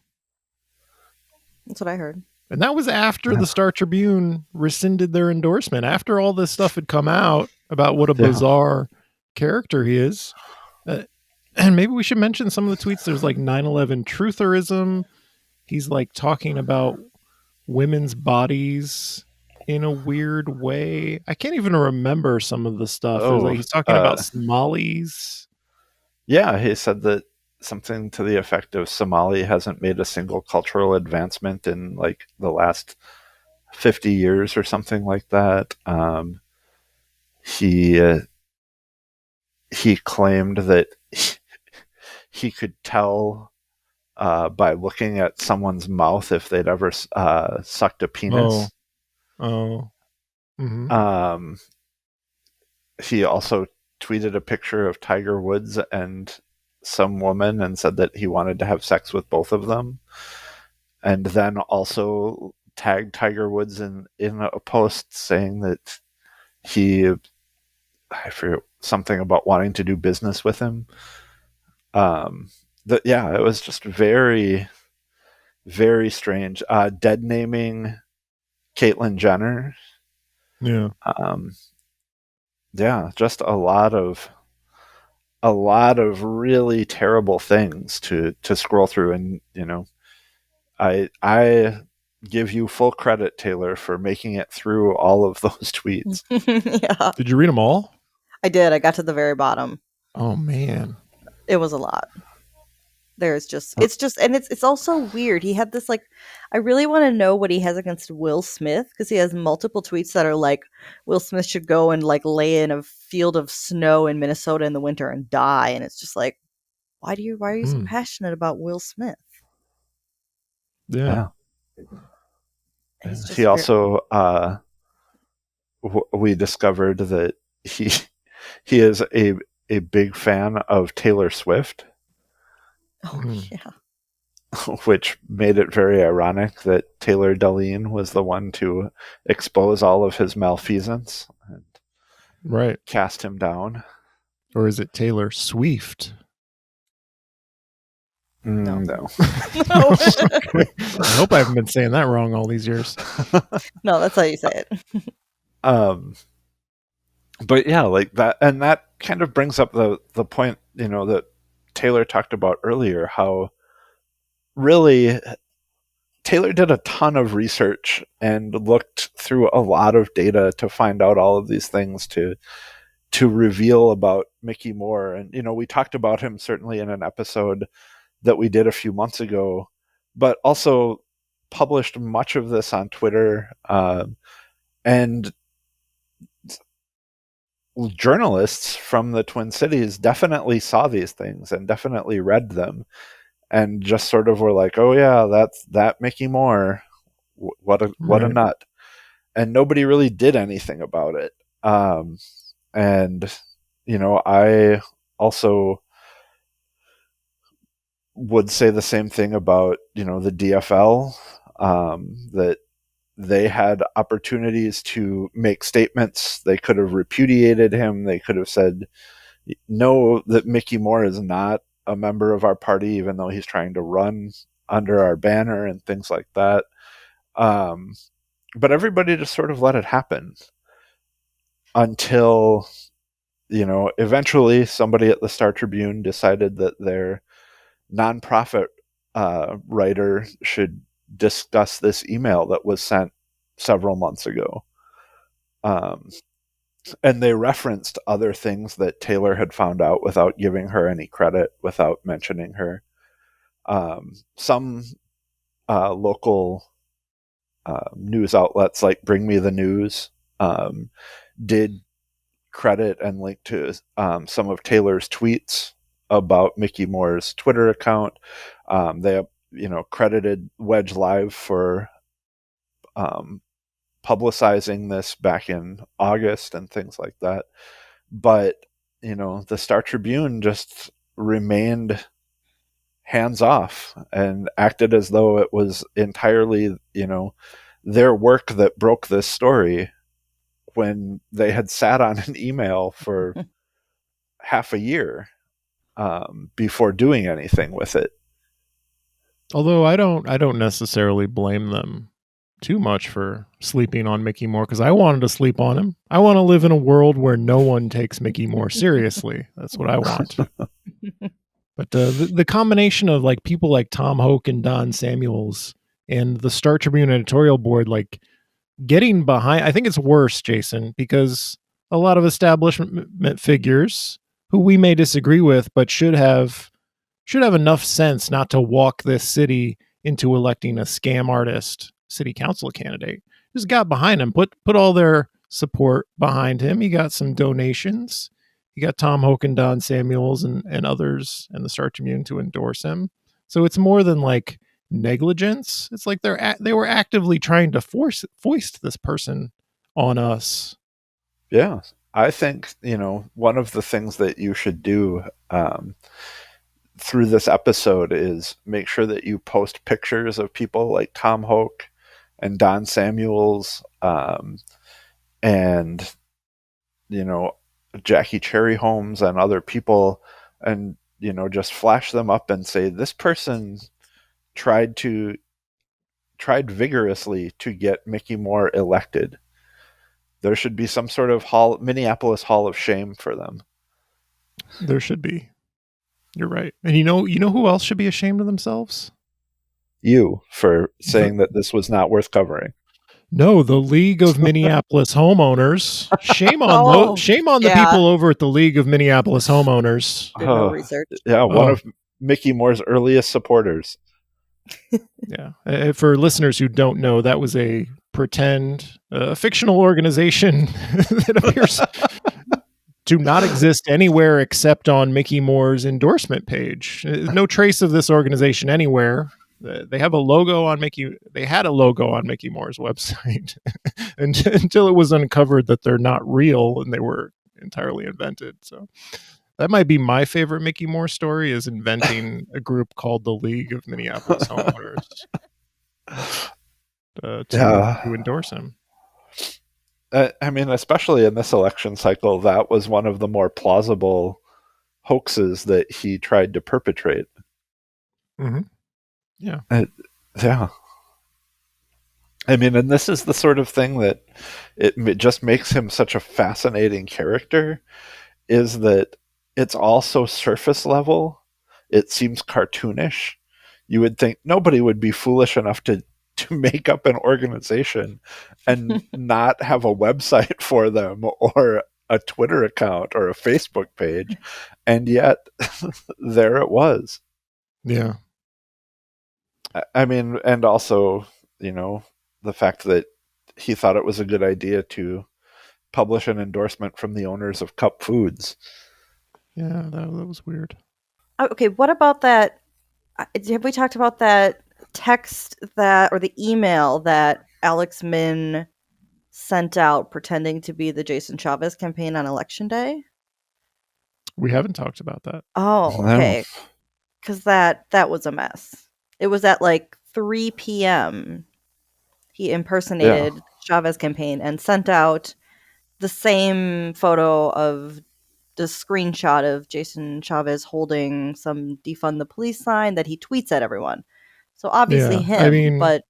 That's what I heard. And that was after the Star Tribune rescinded their endorsement, after all this stuff had come out about what a bizarre character he is. And maybe we should mention some of the tweets. There's like 9/11 trutherism. He's like talking about women's bodies in a weird way. I can't even remember some of the stuff. He's talking about Somalis. Yeah, he said that something to the effect of Somali hasn't made a single cultural advancement in like the last 50 years or something like that. He claimed that he could tell by looking at someone's mouth if they'd ever sucked a penis. Mm-hmm. He also tweeted a picture of Tiger Woods and some woman and said that he wanted to have sex with both of them, and then also tagged Tiger Woods in a post saying that I forget something about wanting to do business with him. It was just very, very strange. Dead naming Caitlyn Jenner. Yeah. Just a lot of really terrible things to scroll through. And I give you full credit, Taylor, for making it through all of those tweets. Yeah. Did you read them all? I did. I got to the very bottom. Oh man. It was a lot. It's also weird. He had this like, I really want to know what he has against Will Smith, because he has multiple tweets that are like, Will Smith should go and like lay in a field of snow in Minnesota in the winter and die. And it's just like, why are you so passionate about Will Smith? Yeah. He also, we discovered that he is a big fan of Taylor Swift. Oh, yeah. Which made it very ironic that Taylor Darlene was the one to expose all of his malfeasance and cast him down. Or is it Taylor Swift? No. I hope I haven't been saying that wrong all these years. No, that's how you say it. But yeah, like that, and that kind of brings up the point, that Taylor talked about earlier, how really Taylor did a ton of research and looked through a lot of data to find out all of these things to reveal about Mickey Moore. And, we talked about him certainly in an episode that we did a few months ago, but also published much of this on Twitter. And journalists from the Twin Cities definitely saw these things and definitely read them and just sort of were like, oh yeah, that's that Mickey Moore. What a nut. And nobody really did anything about it. And, I also would say the same thing about, the DFL, that they had opportunities to make statements. They could have repudiated him. They could have said, no, that Mickey Moore is not a member of our party, even though he's trying to run under our banner and things like that. But everybody just sort of let it happen until, eventually somebody at the Star Tribune decided that their nonprofit writer should discuss this email that was sent several months ago. And they referenced other things that Taylor had found out without giving her any credit, without mentioning her. Some local news outlets like Bring Me the News did credit and link to some of Taylor's tweets about Mickey Moore's Twitter account. They credited Wedge Live for publicizing this back in August and things like that. But, the Star Tribune just remained hands off and acted as though it was entirely, their work that broke this story, when they had sat on an email for half a year before doing anything with it. Although I don't necessarily blame them too much for sleeping on Mickey Moore, because I wanted to sleep on him. I want to live in a world where no one takes Mickey Moore seriously. That's what I want. But the combination of like people like Tom Hoke and Don Samuels and the Star Tribune editorial board, like getting behind, I think it's worse, Jason, because a lot of establishment figures who we may disagree with, but should have enough sense not to walk this city into electing a scam artist city council candidate, just got behind him, put all their support behind him. He got some donations. He got Tom Hoke and Don Samuels and others in the Star Tribune to endorse him. So it's more than like negligence. It's like they were actively trying to foist this person on us. Yeah, I think, one of the things that you should do through this episode is make sure that you post pictures of people like Tom Hoke and Don Samuels, and Jackie Cherry Holmes and other people, and just flash them up and say, this person tried vigorously to get Mickey Moore elected. There should be some sort of Minneapolis Hall of Shame for them. There should be. You're right. And you know who else should be ashamed of themselves? You, for saying that this was not worth covering. No, the League of Minneapolis Homeowners. Shame on the people over at the League of Minneapolis Homeowners. Did no research. Yeah, one of Mickey Moore's earliest supporters. Yeah. For listeners who don't know, that was a pretend fictional organization that appears to not exist anywhere except on Mickey Moore's endorsement page. No trace of this organization anywhere. They have a logo on They had a logo on Mickey Moore's website until it was uncovered that they're not real and they were entirely invented. So that might be my favorite Mickey Moore story, is inventing a group called the League of Minneapolis Homeowners to endorse him. I mean, especially in this election cycle, that was one of the more plausible hoaxes that he tried to perpetrate. Mm-hmm. Yeah. Yeah. I mean, and this is the sort of thing that it just makes him such a fascinating character, is that it's all so surface level. It seems cartoonish. You would think nobody would be foolish enough to make up an organization and not have a website for them or a Twitter account or a Facebook page. And yet there it was. Yeah. I mean, and also, the fact that he thought it was a good idea to publish an endorsement from the owners of Cup Foods. Yeah, that was weird. Okay, what about that? Have we talked about that text or the email that Alex Min sent out pretending to be the Jason Chavez campaign on Election Day? We haven't talked about that. Oh, okay. because that was a mess. It was at like 3 p.m. He impersonated Chavez campaign and sent out the same photo of the screenshot of Jason Chavez holding some defund the police sign that he tweets at everyone. So obviously Yeah, I him, mean, but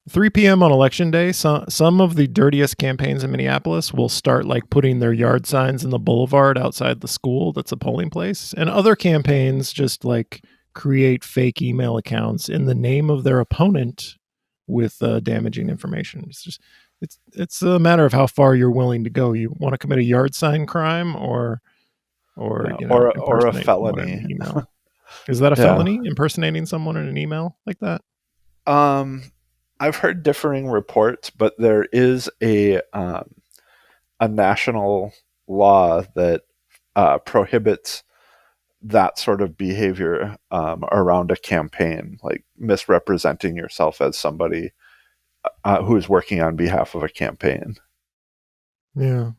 3 p.m. on election day, some of the dirtiest campaigns in Minneapolis will start like putting their yard signs in the boulevard outside the school that's a polling place. And other campaigns just like create fake email accounts in the name of their opponent with damaging information. It's a matter of how far you're willing to go. You want to commit a yard sign crime or or a impersonate someone in felony. an email. Is that a felony? Impersonating someone in an email like that? I've heard differing reports, but there is a national law that prohibits that sort of behavior around a campaign, like misrepresenting yourself as somebody who is working on behalf of a campaign. Yeah.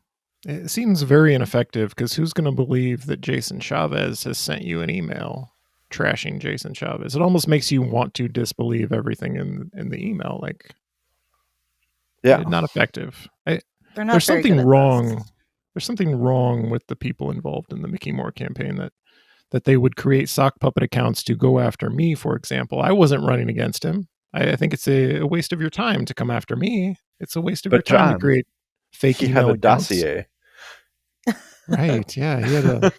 It seems very ineffective because who's going to believe that Jason Chavez has sent you an email trashing Jason Chavez? It almost makes you want to disbelieve everything in the email. Like, not effective. they're not There's very something good at wrong. this. There's something wrong with the people involved in the Mickey Moore campaign that they would create sock puppet accounts to go after me, for example. I wasn't running against him. I think it's a waste of your time to come after me. It's a waste of your time to create fake he email had a accounts. dossier. Right. Yeah. He had a.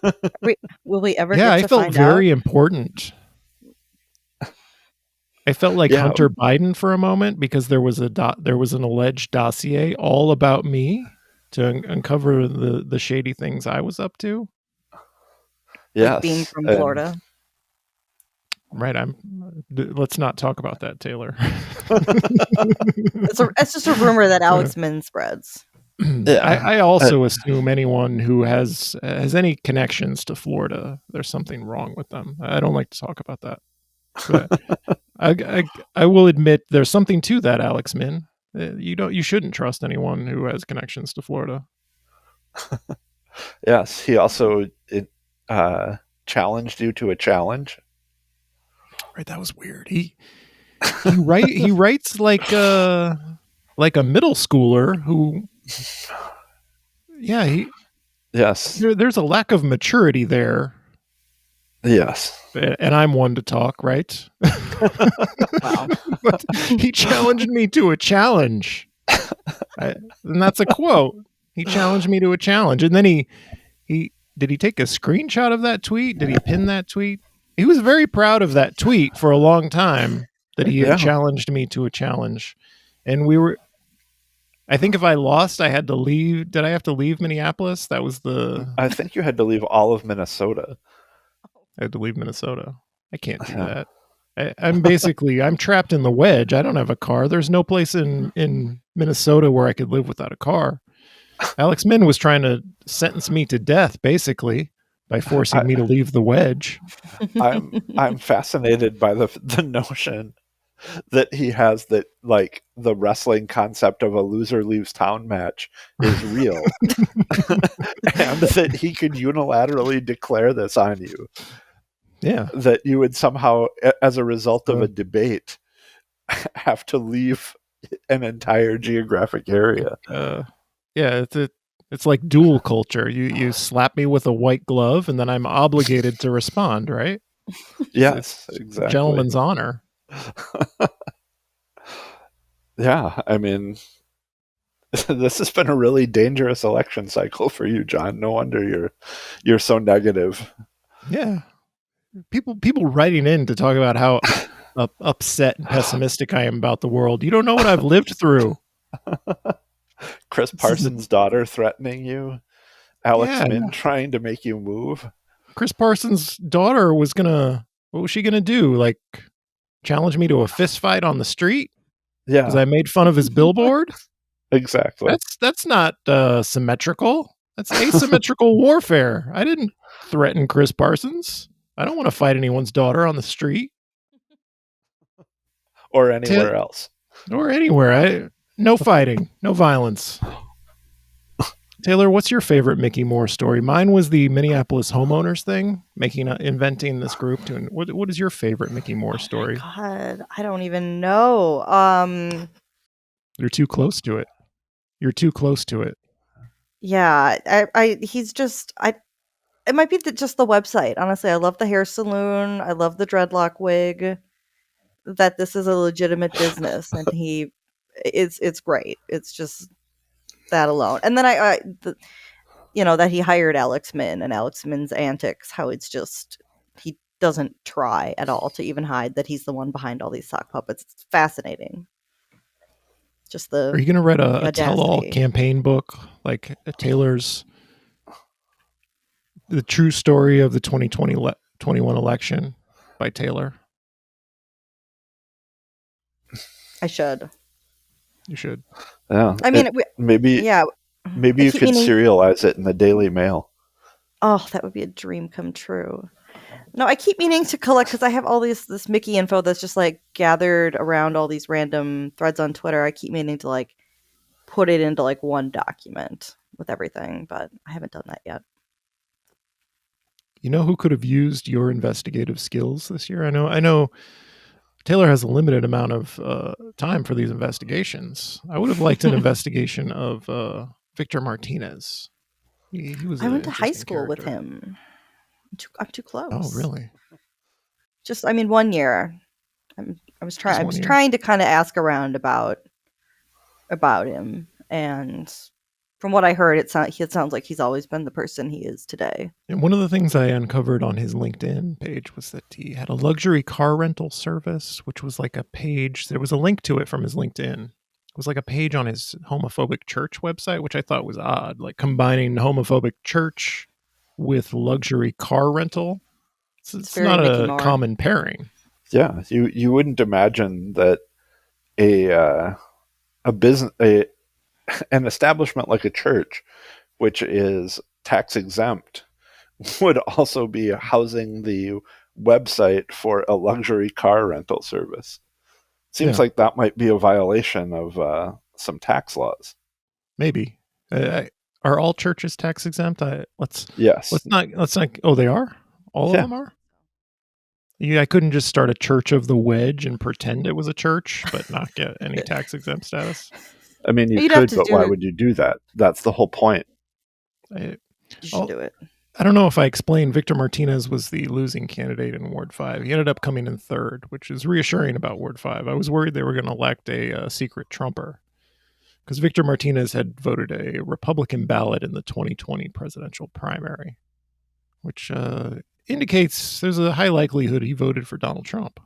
Will we ever Yeah, get I to felt find very out? important. I felt like Hunter Biden for a moment because there was an alleged dossier all about me to uncover the shady things I was up to. Yes, like being from Florida. Right. Let's not talk about that, Taylor. It's just a rumor that Alex Min spreads. I also assume anyone who has any connections to Florida, there's something wrong with them. I don't like to talk about that. But I will admit there's something to that, Alex Min. You shouldn't trust anyone who has connections to Florida. Yes, he also challenged you to a challenge. Right, that was weird. He writes like a middle schooler who. Yeah, Yes. There's a lack of maturity there. Yes. And I'm one to talk, right? Wow. But he challenged me to a challenge. And that's a quote. He challenged me to a challenge. And then he did he take a screenshot of that tweet? Did he pin that tweet? He was very proud of that tweet for a long time that he had challenged me to a challenge. And I think if I lost, I had to leave. Did I have to leave Minneapolis? That was I think you had to leave all of Minnesota. I had to leave Minnesota. I can't do that. I'm trapped in the wedge. I don't have a car. There's no place in Minnesota where I could live without a car. Alex Min was trying to sentence me to death, basically, by forcing me to leave the wedge. I'm fascinated by the notion that he has that like the wrestling concept of a loser leaves town match is real, and that he could unilaterally declare this on you. Yeah, that you would somehow, as a result of a debate, have to leave an entire geographic area. Yeah, it's like dual culture. You slap me with a white glove, and then I'm obligated to respond. Right? Yes, it's exactly. Gentleman's honor. Yeah, I mean, this has been a really dangerous election cycle for you, John. No wonder you're so negative. Yeah. People writing in to talk about how upset and pessimistic I am about the world. You don't know what I've lived through. Chris Parsons' daughter threatening you. Alex Min trying to make you move. Chris Parsons' daughter what was she gonna do? Like challenge me to a fist fight on the street? Yeah. Because I made fun of his billboard? Exactly. That's not symmetrical. That's asymmetrical warfare. I didn't threaten Chris Parsons. I don't want to fight anyone's daughter on the street. Or anywhere else. Or anywhere. No fighting. No violence. Taylor, what's your favorite Mickey Moore story? Mine was the Minneapolis homeowners thing, inventing this group. What is your favorite Mickey Moore story? God, I don't even know. You're too close to it. You're too close to it. Yeah, he's just it might be just the website. Honestly, I love the hair salon. I love the dreadlock wig. That this is a legitimate business, and it's great. It's just that alone. And then that he hired Alex Min and Alex Min's antics. How it's just he doesn't try at all to even hide that he's the one behind all these sock puppets. It's fascinating. Just Are you going to write the a tell-all audacity. campaign book like Taylor's The True Story of the 2021 Election by Taylor? I should. You should. Yeah. I mean, maybe yeah. maybe you could serialize it in the Daily Mail. Oh, that would be a dream come true. No, I keep meaning to collect because I have all this Mickey info that's just like gathered around all these random threads on Twitter. I keep meaning to like put it into like one document with everything, but I haven't done that yet. You know who could have used your investigative skills this year? I know Taylor has a limited amount of time for these investigations. I would have liked an investigation of Victor Martinez. He was. I went to high school with him. I'm too close. Oh, really? Just, 1 year. I was trying to kind of ask around about him, and from what I heard, it sounds like he's always been the person he is today. And one of the things I uncovered on his LinkedIn page was that he had a luxury car rental service, which was like a page. There was a link to it from his LinkedIn. It was like a page on his homophobic church website, which I thought was odd, like combining homophobic church with luxury car rental. It's not a common pairing. Yeah, you wouldn't imagine that a business, an establishment like a church, which is tax exempt, would also be housing the website for a luxury car rental service. Seems like that might be a violation of some tax laws. Maybe. Are all churches tax exempt? Yes. Let's not. Oh, they are. All of them are. I couldn't just start a Church of the Wedge and pretend it was a church, but not get any tax exempt status. I mean, you could, but why would you do that? That's the whole point. You should do it. I don't know if I explained. Victor Martinez was the losing candidate in Ward 5. He ended up coming in third, which is reassuring about Ward 5. I was worried they were going to elect a secret Trumper because Victor Martinez had voted a Republican ballot in the 2020 presidential primary, which indicates there's a high likelihood he voted for Donald Trump.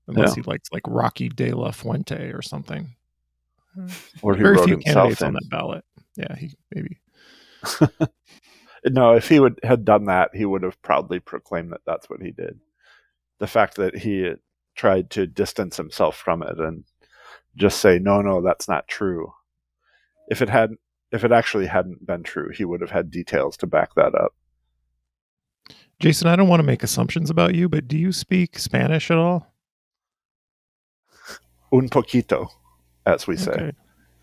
Unless he likes like Rocky de la Fuente or something. Or he very wrote few himself candidates in. on that ballot. Yeah, he maybe. No, if he had done that, he would have proudly proclaimed that that's what he did. The fact that he tried to distance himself from it and just say, no, that's not true. If it actually hadn't been true, he would have had details to back that up. Jason, I don't want to make assumptions about you, but do you speak Spanish at all? Un poquito, as we say.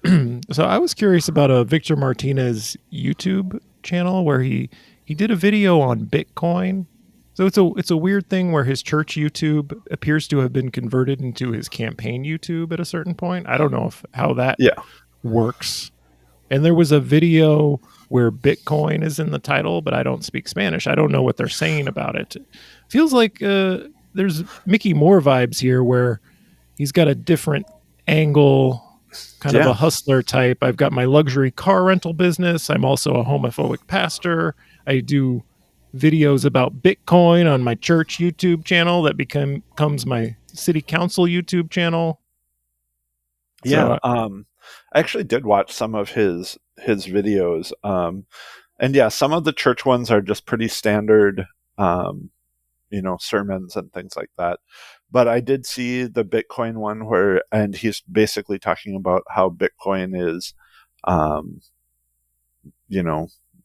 Okay. So I was curious about a Victor Martinez YouTube channel where he did a video on Bitcoin. So it's a weird thing where his church YouTube appears to have been converted into his campaign YouTube at a certain point. I don't know how that works. And there was a video where Bitcoin is in the title, but I don't speak Spanish. I don't know what they're saying about it. Feels like there's Mickey Moore vibes here where he's got a different angle, kind of a hustler type. I've got my luxury car rental business. I'm also a homophobic pastor. I do videos about Bitcoin on my church YouTube channel that becomes my city council YouTube channel. Yeah. I actually did watch some of his videos. And yeah, some of the church ones are just pretty standard, sermons and things like that. But I did see the Bitcoin one and he's basically talking about how Bitcoin is,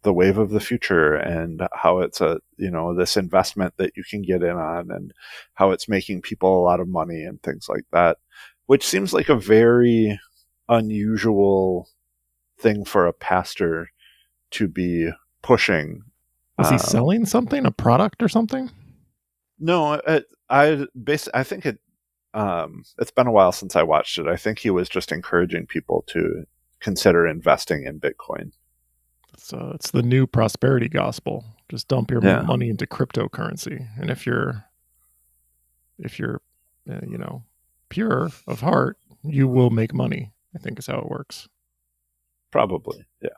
the wave of the future and how it's this investment that you can get in on and how it's making people a lot of money and things like that, which seems like a very unusual thing for a pastor to be pushing. Was he selling something, a product or something? No, I think it. It's been a while since I watched it. I think he was just encouraging people to consider investing in Bitcoin. So it's the new prosperity gospel. Just dump your Yeah. money into cryptocurrency, and if you're pure of heart, you will make money. I think is how it works. Probably, yeah.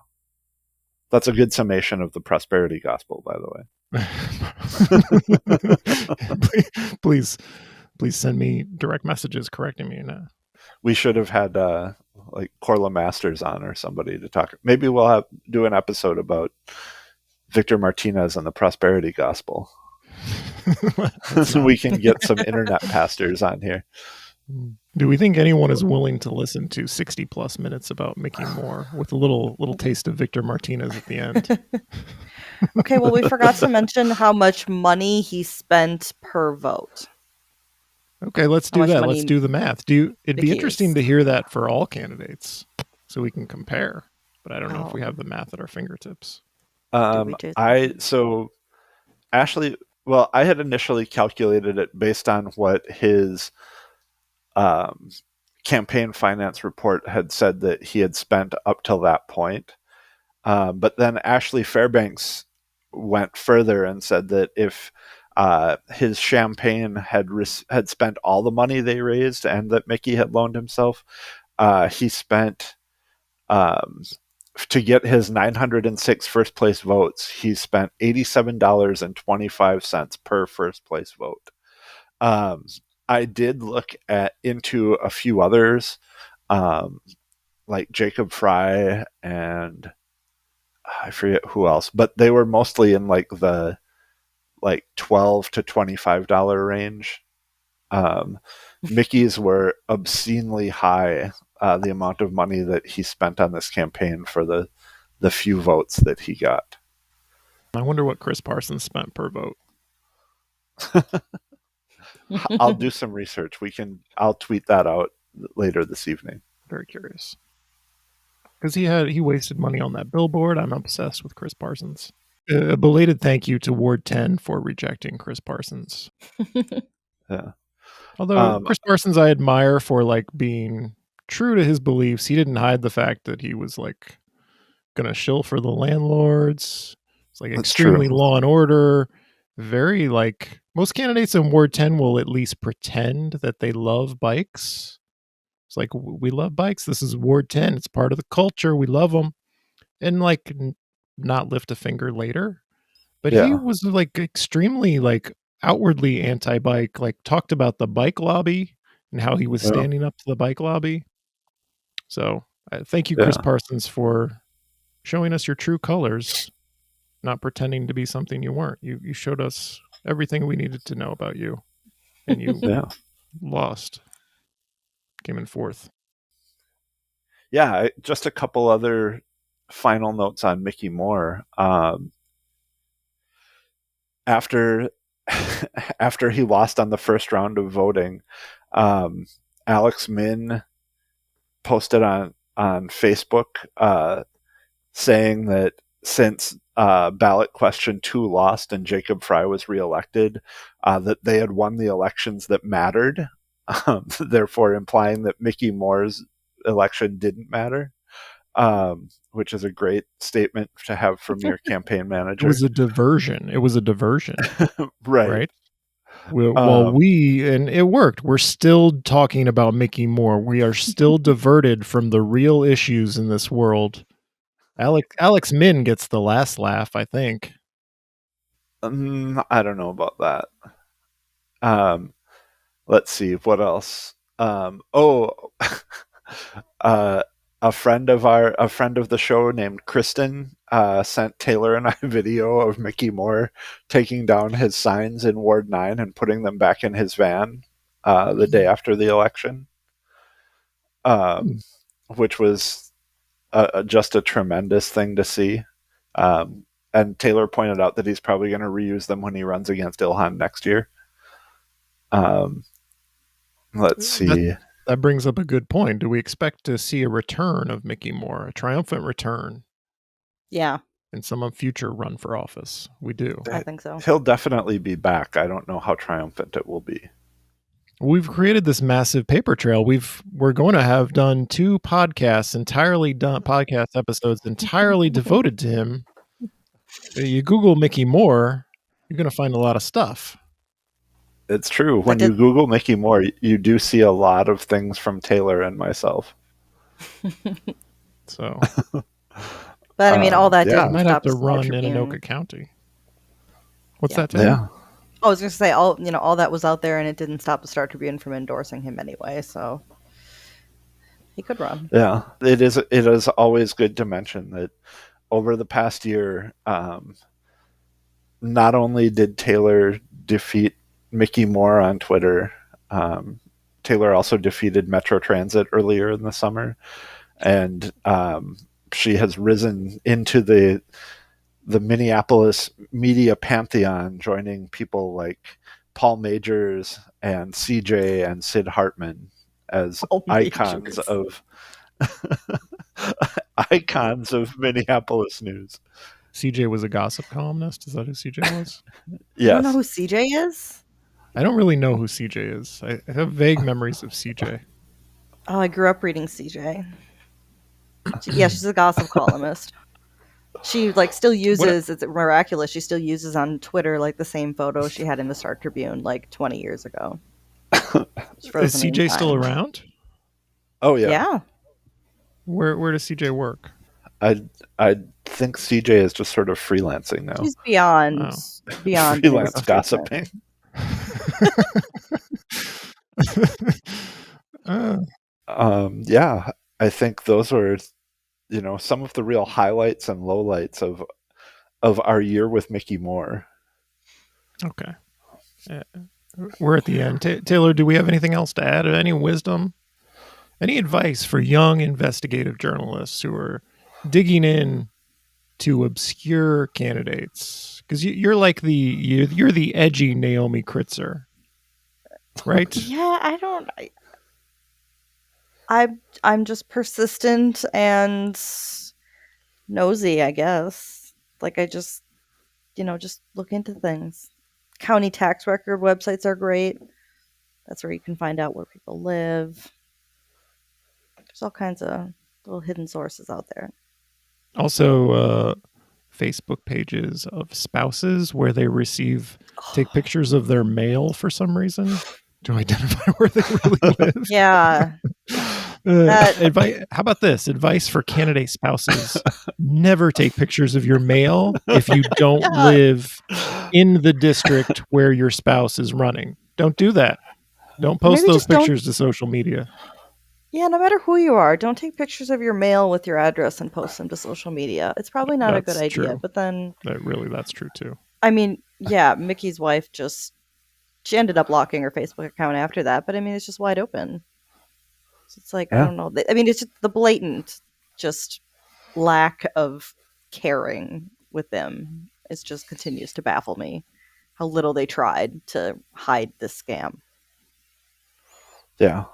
That's a good summation of the prosperity gospel, by the way. please send me direct messages correcting me. We should have had like Corla Masters on or somebody to talk. Maybe we'll do an episode about Victor Martinez and the prosperity gospel. So we can get some internet pastors on here. Do we think anyone is willing to listen to 60 plus minutes about Mickey Moore with a little taste of Victor Martinez at the end? Okay, well, we forgot to mention how much money he spent per vote. Okay, let's do that. Let's do the math. It'd be interesting is. to hear that for all candidates so we can compare, but I don't know if we have the math at our fingertips. Ashley, well, I had initially calculated it based on what his campaign finance report had said that he had spent up till that point. But then Ashley Fairbanks went further and said that if his champagne had spent all the money they raised and that Mickey had loaned himself, he spent to get his 906 first place votes, he spent $87.25 per first place vote. I did look into a few others, like Jacob Fry and I forget who else, but they were mostly in like the $12 to $25 range. Mickey's were obscenely high, the amount of money that he spent on this campaign for the few votes that he got. I wonder what Chris Parsons spent per vote. I'll do some research. I'll tweet that out later this evening. Very curious. Because he wasted money on that billboard. I'm obsessed with Chris Parsons. A belated thank you to Ward 10 for rejecting Chris Parsons. Yeah. Although Chris Parsons I admire for like being true to his beliefs. He didn't hide the fact that he was like gonna shill for the landlords. It's like extremely law and order. Very like most candidates in Ward 10 will at least pretend that they love bikes. It's like, we love bikes. This is Ward 10. It's part of the culture. We love them. And like not lift a finger later. But he was like extremely like outwardly anti-bike, like talked about the bike lobby and how he was standing up to the bike lobby. So thank you, Chris Parsons, for showing us your true colors, not pretending to be something you weren't. You showed us everything we needed to know about you, and you lost. Came in fourth. Yeah, just a couple other final notes on Mickey Moore. After he lost on the first round of voting, Alex Min posted on Facebook saying that since ballot question 2 lost and Jacob Fry was reelected, that they had won the elections that mattered, therefore implying that Mickey Moore's election didn't matter, which is a great statement to have from your campaign manager. It was a diversion. Right. While and it worked. We're still talking about Mickey Moore. We are still diverted from the real issues in this world. Alex Min gets the last laugh, I think. I don't know about that. Let's see what else. A friend of the show named Kristen sent Taylor and I a video of Mickey Moore taking down his signs in Ward 9 and putting them back in his van the day after the election, which was just a tremendous thing to see. And Taylor pointed out that he's probably going to reuse them when he runs against Ilhan next year. Let's see. that brings up a good point. Do we expect to see a return of Mickey Moore, a triumphant return Yeah, in some future run for office? We do. I think so. He'll definitely be back. I don't know how triumphant it will be. We've created this massive paper trail. We're going to have done 2 podcasts entirely done podcast episodes entirely devoted to him. You Google Mickey Moore, you're going to find a lot of stuff. It's true. When you Google Mickey Moore, you do see a lot of things from Taylor and myself. So, But I mean, all that yeah. didn't might have stop to the Star run in Tribune. Anoka County. What's Yeah. that, Taylor? Yeah. I was going to say all that was out there, and it didn't stop the Star Tribune from endorsing him anyway. So he could run. Yeah. It is always good to mention that over the past year, not only did Taylor defeat Mickey Moore on Twitter, Taylor also defeated Metro Transit earlier in the summer, and she has risen into the Minneapolis media pantheon, joining people like Paul Majors and CJ and Sid Hartman as icons of icons of Minneapolis news. CJ was a gossip columnist. Is that who CJ was? You don't know Yes. who CJ is? I don't really know who CJ is. I have vague memories of CJ. Oh, I grew up reading CJ. Yeah, she's a gossip columnist. She still uses. It's miraculous. She still uses on Twitter the same photo she had in the Star Tribune 20 years ago. Is CJ still around? Oh yeah. Yeah. Where does CJ work? I think CJ is just sort of freelancing now. She's beyond freelance gossiping. Yeah, I think those were, some of the real highlights and lowlights of our year with Mickey Moore. Okay. We're at the end. Taylor, do we have anything else to add? Any wisdom? Any advice for young investigative journalists who are digging in to obscure candidates? Because you're like you're the edgy Naomi Kritzer, right? Yeah, I'm just persistent and nosy, I guess. I just look into things. County tax record websites are great. That's where you can find out where people live. There's all kinds of little hidden sources out there. Also, Facebook pages of spouses where they take pictures of their mail for some reason to identify where they really live. Yeah. How about this? Advice for candidate spouses. Never take pictures of your mail if you don't live in the district where your spouse is running. Don't do that. Don't post those pictures to social media. Yeah, no matter who you are, don't take pictures of your mail with your address and post them to social media. It's probably not a good idea, true. But then... That's true too. I mean, yeah, Mickey's wife she ended up locking her Facebook account after that, but I mean, it's just wide open. So it's I don't know. I mean, it's just the blatant lack of caring with them. It just continues to baffle me how little they tried to hide this scam. Yeah.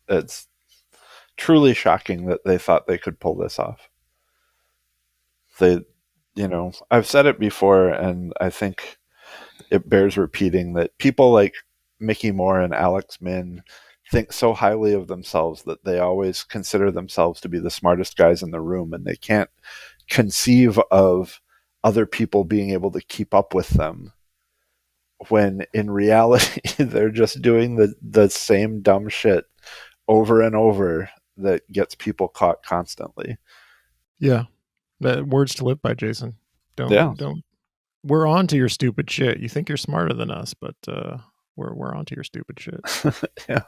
It's truly shocking that they thought they could pull this off. I've said it before, and I think it bears repeating, that people like Mickey Moore and Alex Min think so highly of themselves that they always consider themselves to be the smartest guys in the room, and they can't conceive of other people being able to keep up with them, when in reality they're just doing the same dumb shit over and over that gets people caught constantly. Yeah. Words to live by, Jason. Don't. We're on to your stupid shit. You think you're smarter than us, but we're on to your stupid shit. Yeah.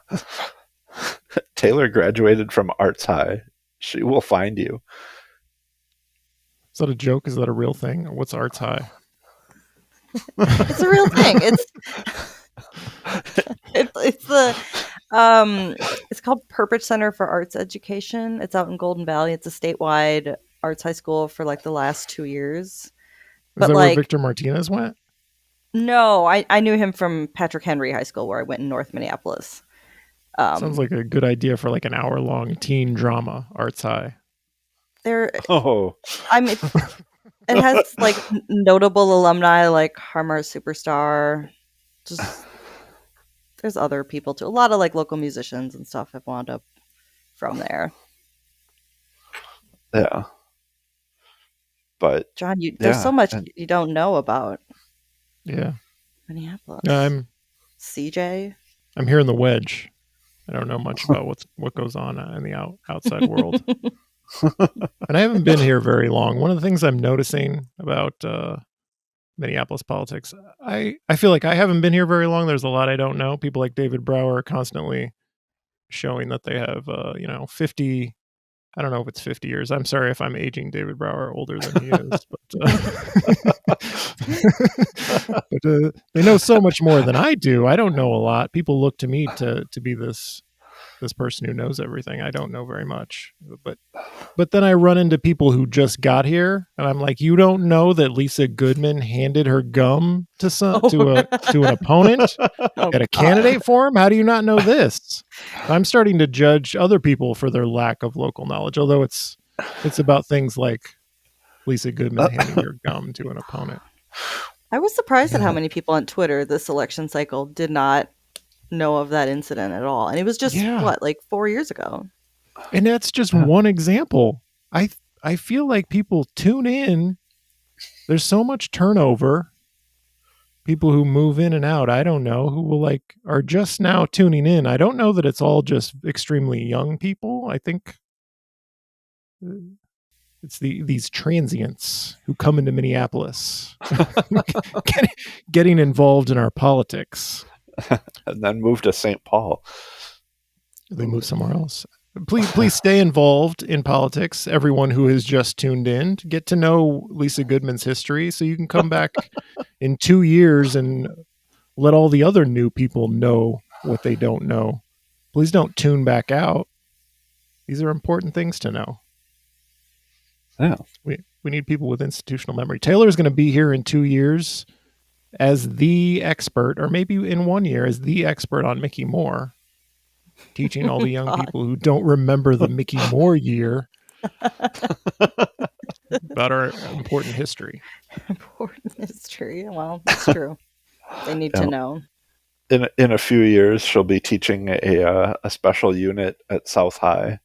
Taylor graduated from Arts High. She will find you. Is that a joke? Is that a real thing? What's Arts High? It's a real thing. It's called Purpose Center for Arts Education. It's out in Golden Valley. It's a statewide arts high school for the last 2 years. Is that where Victor Martinez went? No, I knew him from Patrick Henry High School, where I went in North Minneapolis. Sounds like a good idea for like an hour-long teen drama, Arts High. Oh, I mean, it has like notable alumni like Harmar Superstar. Just there's other people too. A lot of like local musicians and stuff have wound up from there. yeah. But John, there's so much and you don't know about Yeah. Minneapolis. CJ. I'm here in the wedge. I don't know much about what goes on in the outside world. And I haven't been here very long. One of the things I'm noticing about Minneapolis politics, I feel like I haven't been here very long. There's a lot I don't know. People like David Brower are constantly showing that they have 50, I don't know if it's 50 years. I'm sorry if I'm aging David Brower older than he is, but they know so much more than I do. I don't know a lot. People look to me to be this person who knows everything. I don't know very much, but then I run into people who just got here, and I'm like, you don't know that Lisa Goodman handed her gum to an opponent at a candidate forum? How do you not know this? I'm starting to judge other people for their lack of local knowledge, although it's about things like Lisa Goodman handing your gum to an opponent. I was surprised at how many people on Twitter this election cycle did not know of that incident at all. And it was just, like 4 years ago? And that's just one example. I feel like people tune in. There's so much turnover. People who move in and out, I don't know, who are just now tuning in. I don't know that it's all just extremely young people. I think it's these transients who come into Minneapolis, getting involved in our politics. And then move to St. Paul. They move somewhere else. Please stay involved in politics. Everyone who has just tuned in, to get to know Lisa Goodman's history, so you can come back in 2 years and let all the other new people know what they don't know. Please don't tune back out. These are important things to know. Yeah, we need people with institutional memory. Taylor is going to be here in 2 years as the expert, or maybe in 1 year as the expert on Mickey Moore, teaching all the young people who don't remember the Mickey Moore year about our important history. Important history. Well, that's true. They need to know. In a few years, she'll be teaching a special unit at South High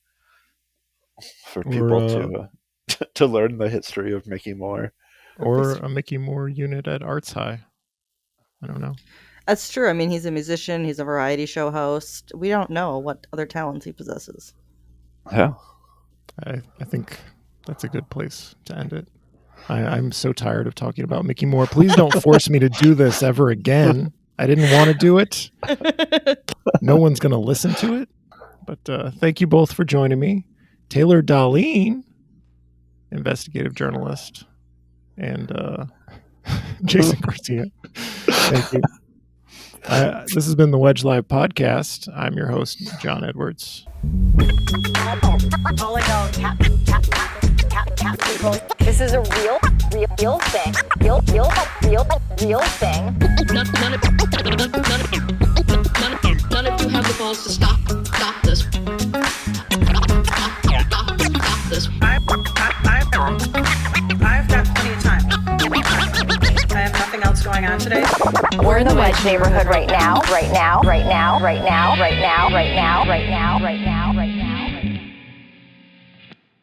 for people to learn the history of Mickey Moore. Or a Mickey Moore unit at Arts High. I don't know. That's true. I mean, he's a musician. He's a variety show host. We don't know what other talents he possesses. Yeah. I think that's a good place to end it. I'm so tired of talking about Mickey Moore. Please don't force me to do this ever again. I didn't want to do it. No one's going to listen to it. But thank you both for joining me. Taylor Darlene, investigative journalist, and Jason Garcia. Thank you. This has been the Wedge Live podcast. I'm your host, John Edwards. This is a real thing. Real thing. None of you have the balls to stop this. Stop this. I've got plenty of time. I have nothing else going on today. We're in the Wedge neighborhood right now.